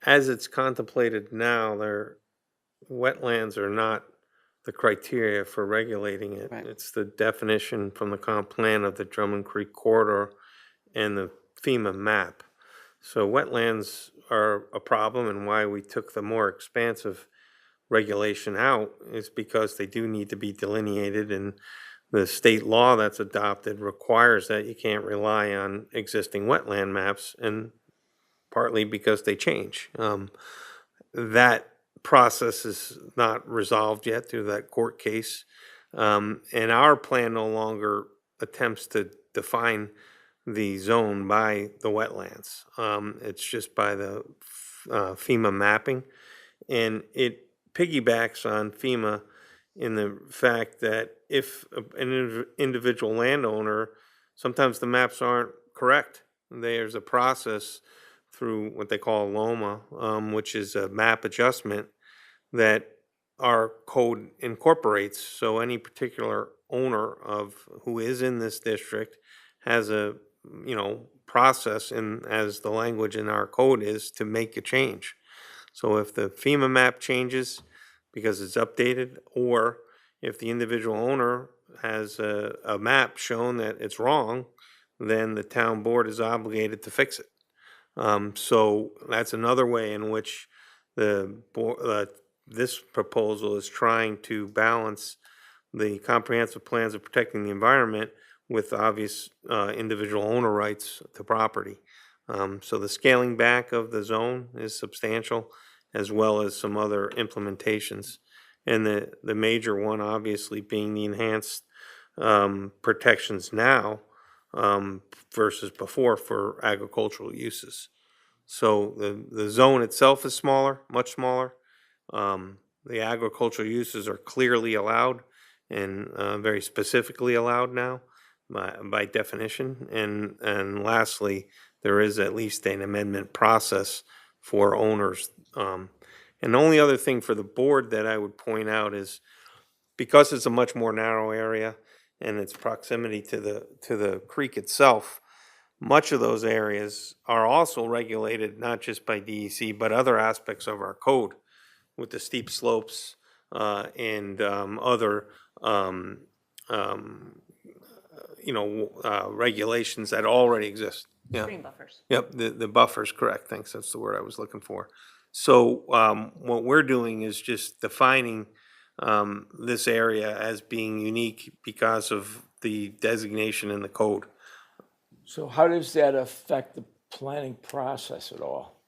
as it's contemplated now, wetlands are not the criteria for regulating it. Right. It's the definition from the comp plan of the Drummond Creek corridor and the FEMA map. So wetlands are a problem, and why we took the more expansive regulation out is because they do need to be delineated, and the state law that's adopted requires that you can't rely on existing wetland maps, and partly because they change. That process is not resolved yet through that court case. And our plan no longer attempts to define the zone by the wetlands. It's just by the FEMA mapping. And it piggybacks on FEMA in the fact that if an individual landowner, sometimes the maps aren't correct. There's a process through what they call LOMA, which is a map adjustment that our code incorporates. So any particular owner of who is in this district has a, process, and as the language in our code is, to make a change. So if the FEMA map changes because it's updated, or if the individual owner has a map showing that it's wrong, then the town board is obligated to fix it. So that's another way in which this proposal is trying to balance the comprehensive plans of protecting the environment with obvious individual owner rights to property. So the scaling back of the zone is substantial, as well as some other implementations. And the major one obviously being the enhanced protections now versus before for agricultural uses. So the zone itself is smaller, much smaller. The agricultural uses are clearly allowed and very specifically allowed now by definition. And lastly, there is at least an amendment process for owners. And the only other thing for the board that I would point out is, because it's a much more narrow area and its proximity to the creek itself, much of those areas are also regulated not just by DEC, but other aspects of our code with the steep slopes and other regulations that already exist. Yeah. Stream buffers. Yep, the buffers, correct, thanks, that's the word I was looking for. So what we're doing is just defining this area as being unique because of the designation in the code. So how does that affect the planning process at all?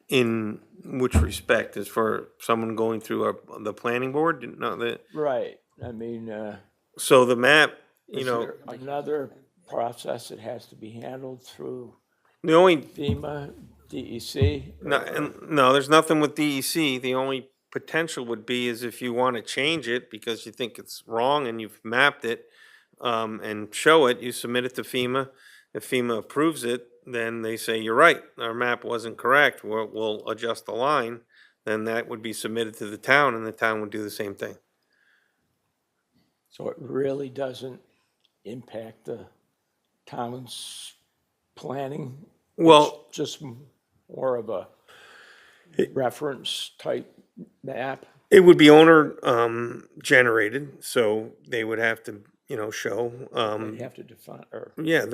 In which respect, as for someone going through the planning board? No, Right, I mean, so the map, is there another process that has to be handled through the only, FEMA, DEC? no, there's nothing with DEC. The only potential would be is if you want to change it because you think it's wrong and you've mapped it and show it, you submit it to FEMA. If FEMA approves it, then they say, you're right, our map wasn't correct, we'll adjust the line. Then that would be submitted to the town, and the town would do the same thing. So it really doesn't impact the town's planning? Well, It's just more of a reference type map? it would be owner generated, so they would have to, show, You have to define, or, yeah,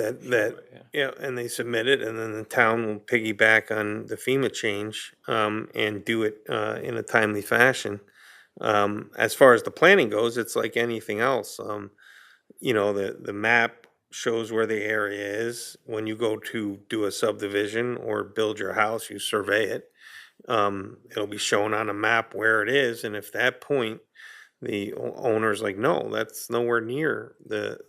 yeah, and they submit it, and then the town will piggyback on the FEMA change and do it in a timely fashion. As far as the planning goes, it's like anything else. The map shows where the area is. When you go to do a subdivision or build your house, you survey it. It'll be shown on a map where it is, and if that point the owner's like, no, that's nowhere near the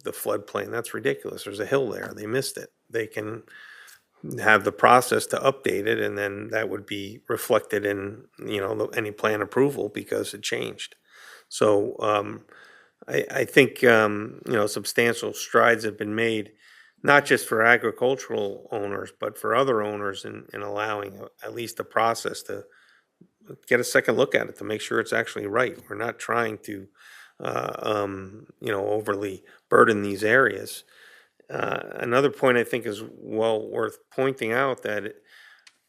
floodplain, that's ridiculous, there's a hill there, they missed it, they can have the process to update it, and then that would be reflected in, any plan approval because it changed. So, I think, substantial strides have been made, not just for agricultural owners, but for other owners in allowing at least a process to get a second look at it to make sure it's actually right. We're not trying to, overly burden these areas. another point I think is well worth pointing out that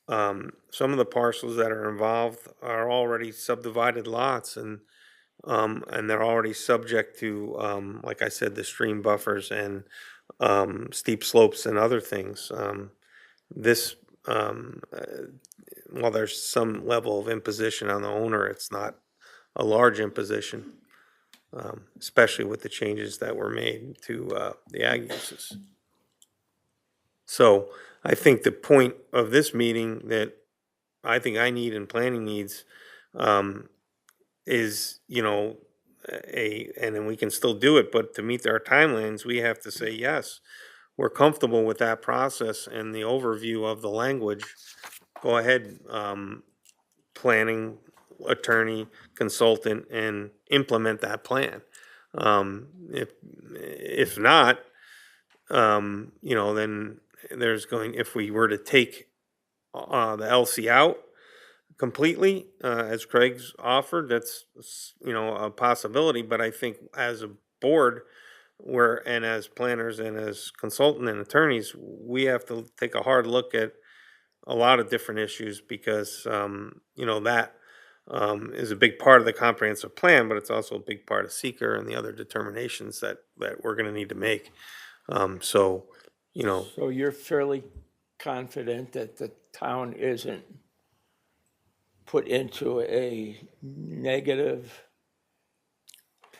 some of the parcels that are involved are already subdivided lots and they're already subject to, like I said, the stream buffers and steep slopes and other things. This, while there's some level of imposition on the owner, it's not a large imposition, especially with the changes that were made to the ag uses. So I think the point of this meeting that I think I need and planning needs is, and then we can still do it, but to meet our timelines, we have to say, yes, we're comfortable with that process and the overview of the language. Go ahead, planning, attorney, consultant, and implement that plan. If not, then if we were to take the LC out completely, as Craig's offered, that's, a possibility, but I think as a board, and as planners and as consultant and attorneys, we have to take a hard look at a lot of different issues because, that is a big part of the comprehensive plan, but it's also a big part of seeker and the other determinations that we're gonna need to make. So, So you're fairly confident that the town isn't put into a negative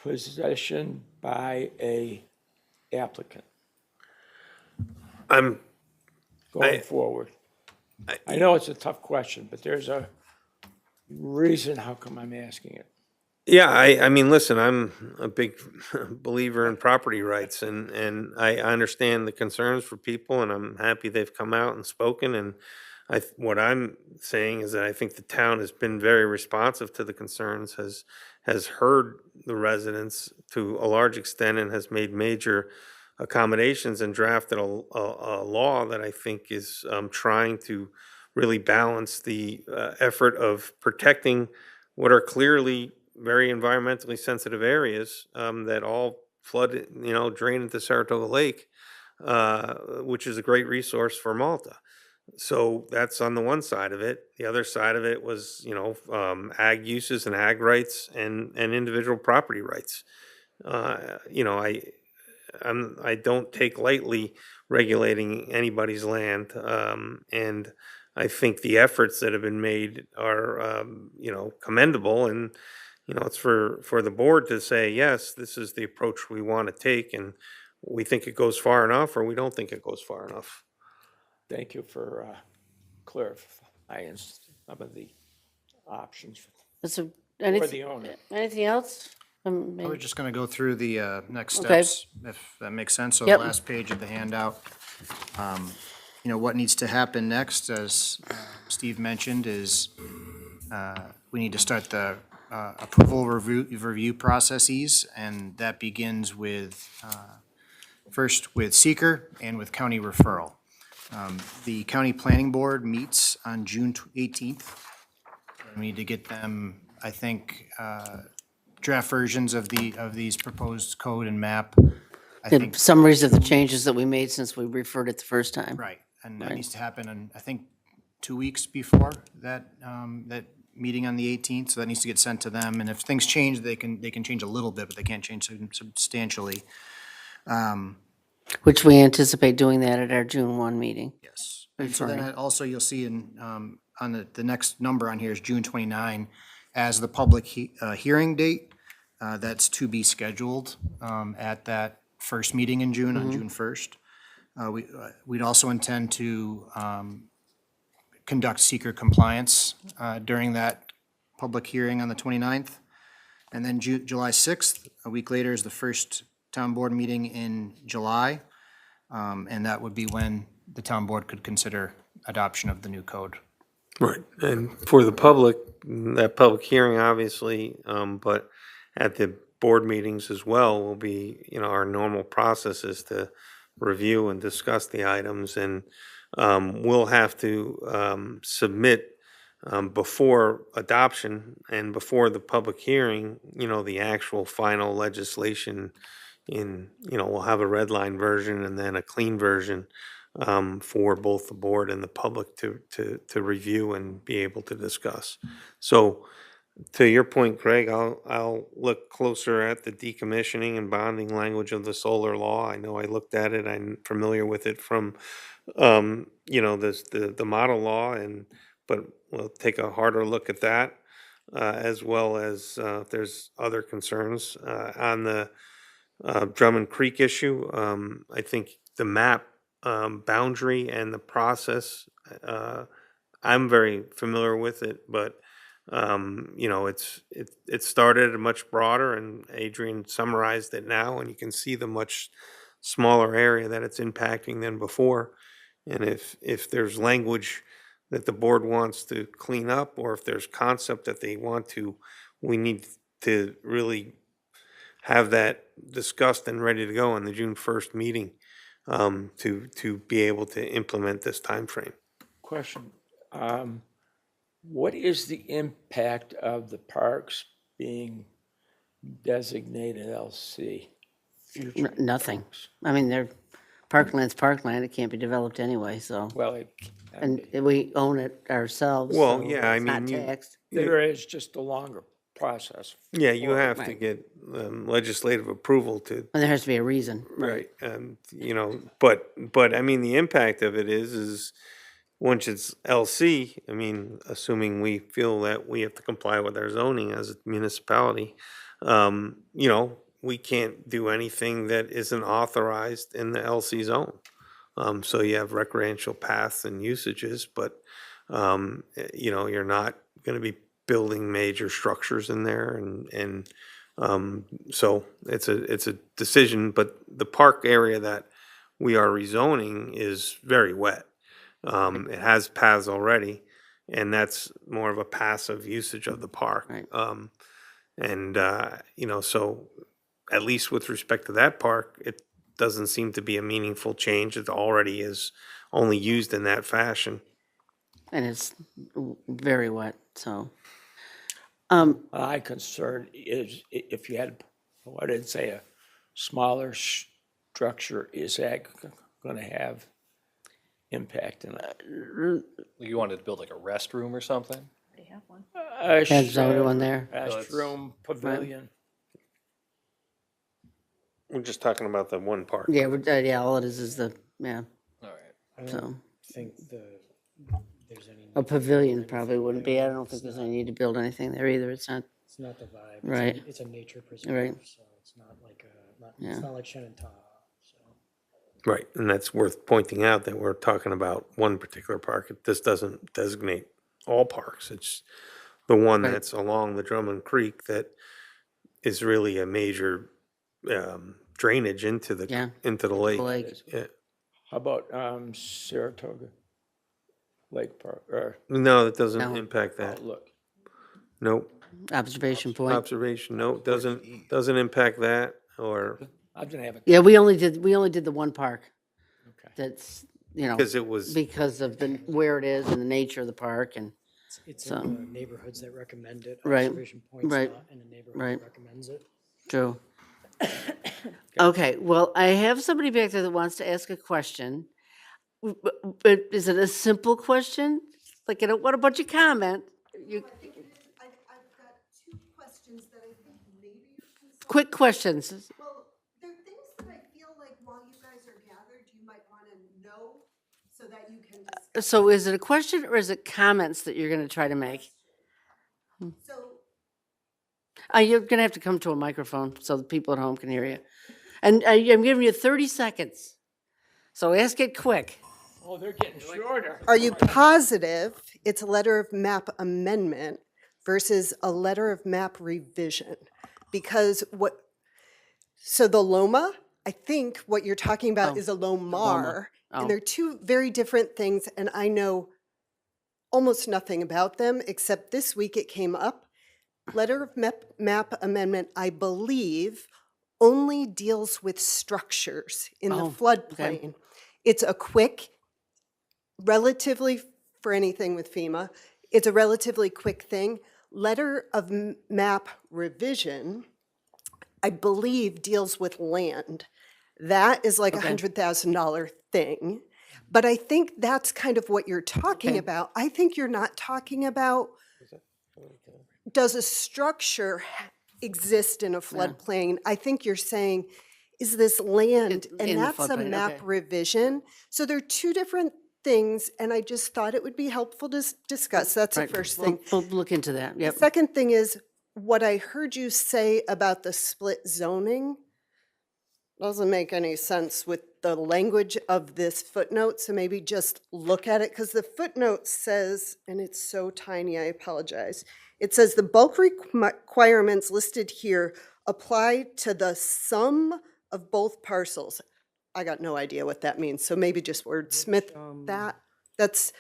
position by a applicant I'm, going forward? I know it's a tough question, but there's a reason how come I'm asking it. yeah, I mean, listen, I'm a big believer in property rights and I understand the concerns for people and I'm happy they've come out and spoken and what I'm saying is that I think the town has been very responsive to the concerns, has heard the residents to a large extent and has made major accommodations and drafted a law that I think is trying to really balance the effort of protecting what are clearly very environmentally sensitive areas that all flood, drain into Saratoga Lake, which is a great resource for Malta. So that's on the one side of it. The other side of it was, ag uses and ag rights and individual property rights. I don't take lightly regulating anybody's land, and I think the efforts that have been made are, commendable. And it's for the board to say, yes, this is the approach we want to take, and we think it goes far enough, or we don't think it goes far enough. Thank you for clarifying some of the options So, for anything, the owner. anything else? I was just going to go through the next Okay. steps, if that makes sense. So Yep. the last page of the handout. What needs to happen next, as Steve mentioned, is we need to start the approval review processes, and that begins with, first with seeker and with county referral. The county planning board meets on June 18th. We need to get them, I think, draft versions of these proposed code and map. I The think, summaries of the changes that we made since we referred it the first time. right, and that needs to happen in, I think, 2 weeks before that, that meeting on the 18th, so that needs to get sent to them, and if things change, they can change a little bit, but they can't change substantially. Which we anticipate doing that at our June 1 meeting. Yes. And so then also you'll see in, on the next number on here is June 29 as the public hearing date. That's to be scheduled at that first meeting in June, on June 1st. We'd also intend to conduct seeker compliance during that public hearing on the 29th. And then July 6th, a week later, is the first town board meeting in July. And that would be when the town board could consider adoption of the new code. Right, and for the public, that public hearing, obviously, but at the board meetings as well will be, our normal process is to review and discuss the items, and we'll have to submit before adoption and before the public hearing, the actual final legislation, we'll have a red line version and then a clean version for both the board and the public to review and be able to discuss. So to your point, Craig, I'll look closer at the decommissioning and bonding language of the solar law. I know I looked at it. I'm familiar with it from, the model law but we'll take a harder look at that, as well as, if there's other concerns, on the, Drummond Creek issue. I think the map, boundary and the process, I'm very familiar with it, but it started much broader, and Adrian summarized it now, and you can see the much smaller area that it's impacting than before. And if there's language that the board wants to clean up, or if there's concept that they want to, we need to really have that discussed and ready to go on the June 1st meeting, to be able to implement this timeframe. Question, what is the impact of the parks being designated LC? Future Nothing. parks? I mean, they're, parkland's parkland, it can't be developed anyway, so. Well, it And we own it ourselves, Well, so yeah, I it's not mean, you- taxed. there is just a longer process. Yeah, you have to Right. get legislative approval to, And there has to be a reason. right, but I mean, the impact of it is once it's LC, I mean, assuming we feel that we have to comply with our zoning as a municipality, we can't do anything that isn't authorized in the LC zone. So you have recreational paths and usages, but, you're not gonna be building major structures in there, so it's a decision, but the park area that we are rezoning is very wet. It has paths already, and that's more of a passive usage of the park. Right. So at least with respect to that park, it doesn't seem to be a meaningful change. It already is only used in that fashion. And it's very wet, so. My concern is if you had, I didn't say a smaller structure, is that gonna have impact in it? You wanted to build like a restroom or something? They have one. Has another one there. Restroom, pavilion. We're just talking about the one park. Yeah, yeah, all it is the, yeah, All right. I so. don't think there's any. A pavilion probably wouldn't be, I don't think there's any need to build anything there either, it's not, It's not the vibe. Right. It's a nature preserve, Right. so it's not like Yeah. it's not like Shenandoah, so. Right, and that's worth pointing out that we're talking about one particular park. This doesn't designate all parks. It's the one Right. that's along the Drummond Creek that is really a major drainage into Yeah. the lake. lake. Yeah. How about Saratoga Lake Park, or No, it doesn't No. impact that. Outlook? Nope. Observation point. Observation, no, doesn't impact that, or, I'm gonna have a, Yeah, we only did the one park. okay. That's, because it was, because of where it is and the nature of the park and, It's So- in the neighborhoods that recommend it. Right, Observation point's right, not in the neighborhood right. that recommends it. true. Okay, well, I have somebody back there that wants to ask a question. But is it a simple question? Like, I don't want a bunch of comment. You, I've got two questions that I think maybe you can solve. quick questions. Well, there are things that I feel like while you guys are gathered, you might want to know so that you can discuss. So is it a question or is it comments that you're gonna try to make? So, You're gonna have to come to a microphone so the people at home can hear you. And I'm giving you 30 seconds. So ask it quick. Oh, they're getting shorter. are you positive it's a letter of map amendment versus a letter of map revision? Because so the LOMA, I think what you're talking about Oh, is a LOMAR. Oh. And they're two very different things, and I know almost nothing about them, except this week it came up. Letter of map amendment, I believe, only deals with structures in the Oh, floodplain. It's a quick, relatively, for anything with FEMA, it's a relatively quick thing. Letter of map revision I believe, deals with land. That is like a $100,000 thing. But I think that's kind of what you're talking Okay. about. I think you're not talking about, does a structure exist in a floodplain? I think you're saying, is this land? In And the that's a floodplain, map okay. revision. So they're two different things, and I just thought it would be helpful to discuss. That's the Right, first we'll- thing. We'll look into that, The yep. second thing is, what I heard you say about the split zoning doesn't make any sense with the language of this footnote, so maybe just look at it, because the footnote says, and it's so tiny, I apologize. It says the bulk requirements listed here apply to the sum of both parcels. I got no idea what that means, so maybe just wordsmith that. That's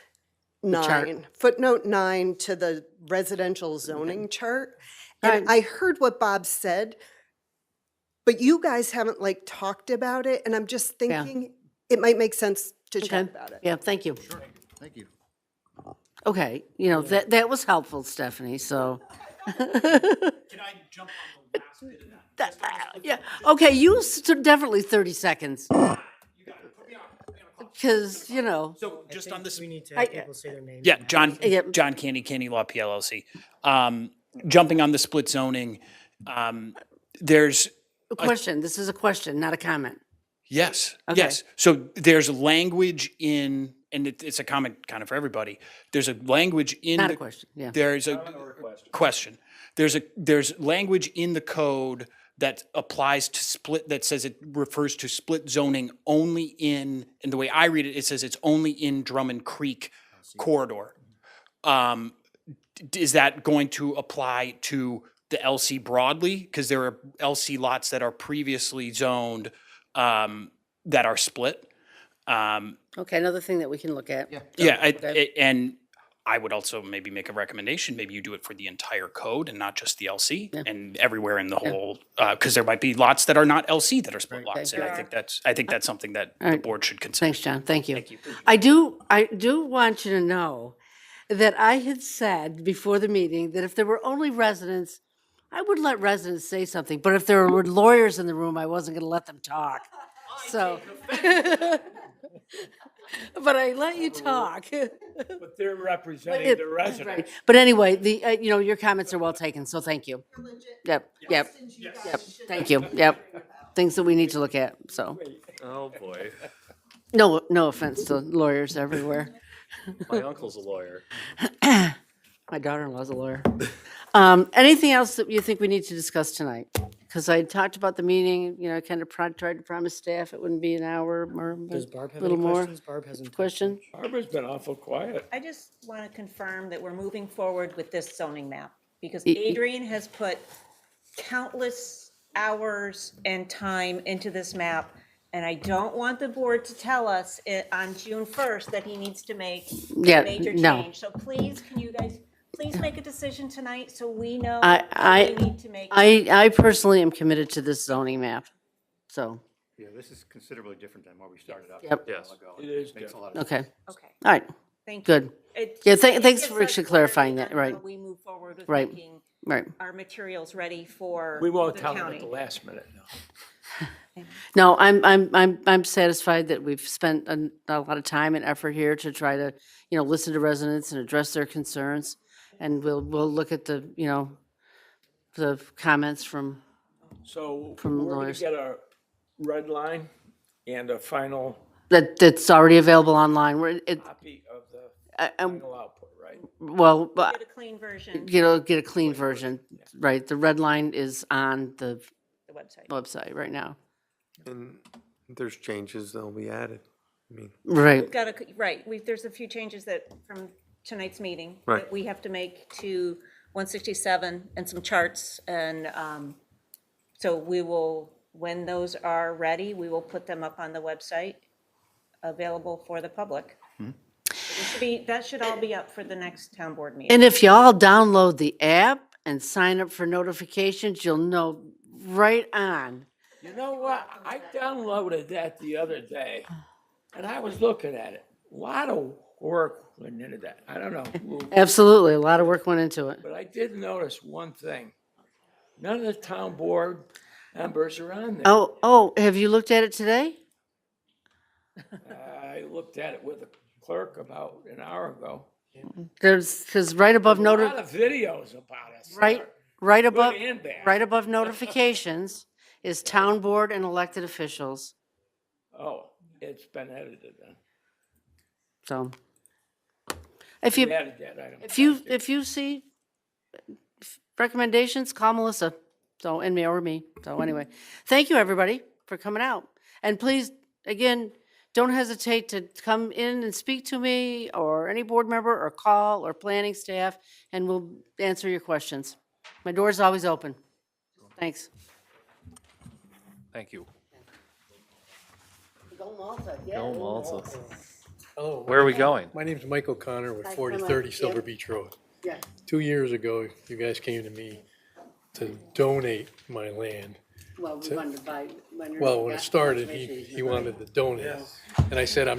chart. 9, footnote 9 to the residential zoning chart. And Alright. I heard what Bob said, but you guys haven't like talked about it, and I'm just Yeah. thinking it might make sense to chat Okay, about it. yeah, thank you. Thank you. Okay, that was helpful, Stephanie, so. Can I jump on the last bit of that? Yeah, okay, definitely 30 seconds, You got it. Put me on clock. because, So just on this, We need to have people say their names. yeah, and John, Yep. John Candy Law PLLC. Jumping on the split zoning, there's, a question, this is a question, not a comment. yes, Okay. yes. So there's language in, and it's a comment kind of for everybody. There's a language in. Not a the- question, yeah. There's a question. There's language in the code that applies to split, that says it refers to split zoning only in, and the way I read it, it says it's only in Drummond Creek corridor. Is that going to apply to the LC broadly? Because there are LC lots that are previously zoned that are split. Okay, another thing that we can look at. Yeah, okay. and I would also maybe make a recommendation, maybe you do it for the entire code and not just the LC and everywhere in the whole, because there might be lots that are not LC that are split lots. And I think that's something that the right. board should consider. Thanks, John, thank you. Thank you. I do want you to know that I had said before the meeting that if there were only residents, I would let residents say something, but if there were lawyers in the room, I wasn't gonna let them talk, so. But I let you talk. But they're representing the residents. But anyway, your comments are well taken, so thank you. Yep, thank you, things that we need to look at, so. Oh, boy. No offense to lawyers everywhere. My uncle's a lawyer. My daughter-in-law's a lawyer. Anything else that you think we need to discuss tonight? Because I talked about the meeting, I kind of tried to promise staff it wouldn't be an hour or Does Barb a have little any more. questions? Barb hasn't. Question? Barbara's been awful quiet. I just want to confirm that we're moving forward with this zoning map, because Y- y- Adrian has put countless hours and time into this map, and I don't want the board to tell us on June 1st that he needs to make Yeah, a major no. change. So please, can you guys, please make a decision tonight so we know I- what we need to make. I personally am committed to this zoning map, so, Yeah, this is considerably different than what we started out. Yep. with a Yes. while ago. It is Makes a lot of okay, Okay, all right, thank you. good, It- Yeah, it thanks gives for us actually clarifying clarity that, on right. how we move forward with Right. making right. our materials ready for We won't the tell them at county. the last minute, no. No, I'm satisfied that we've spent a lot of time and effort here to try to, listen to residents and address their concerns. And we'll look at the, the comments from, So From we're gonna lawyers. get a red line and a final that's already available online. copy of the final output, right? Well, but, Get a clean version, get a clean version, right? The red line is on the the website. website right now. And if there's changes, they'll be added. I mean, Right, Got to, right, there's a few changes that, from tonight's meeting, Right. that we have to make to 167 and some charts, and so we will, when those are ready, we will put them up on the website, available for the public. That should all be up for the next town board meeting. and if y'all download the app and sign up for notifications, you'll know right on. You know what? I downloaded that the other day, and I was looking at it. A lot of work went into that. I don't know, Absolutely, a lot of work went into it. but I did notice one thing. None of the town board members are on there. Oh, have you looked at it today? I looked at it with the clerk about an hour ago. Because right above A lot of videos about us. right above, and bad. right above notifications is town board and elected officials. Oh, it's been edited then. So if We you, added that item. if you see recommendations, call Melissa. So, and me or me. So anyway, thank you, everybody, for coming out. And please, again, don't hesitate to come in and speak to me or any board member or call or planning staff, and we'll answer your questions. My door's always open. Thanks. Thank you. Go Malta, Go Malta. Hello. Where are we going? My name's Mike O'Connor with Hi, 4030 Mike. Silver Yep. Beach Road. Yeah. 2 years ago, you guys came to me to donate my land. Well, we wanted to buy. Well, when it started, he wanted to donate. And I said, I'm not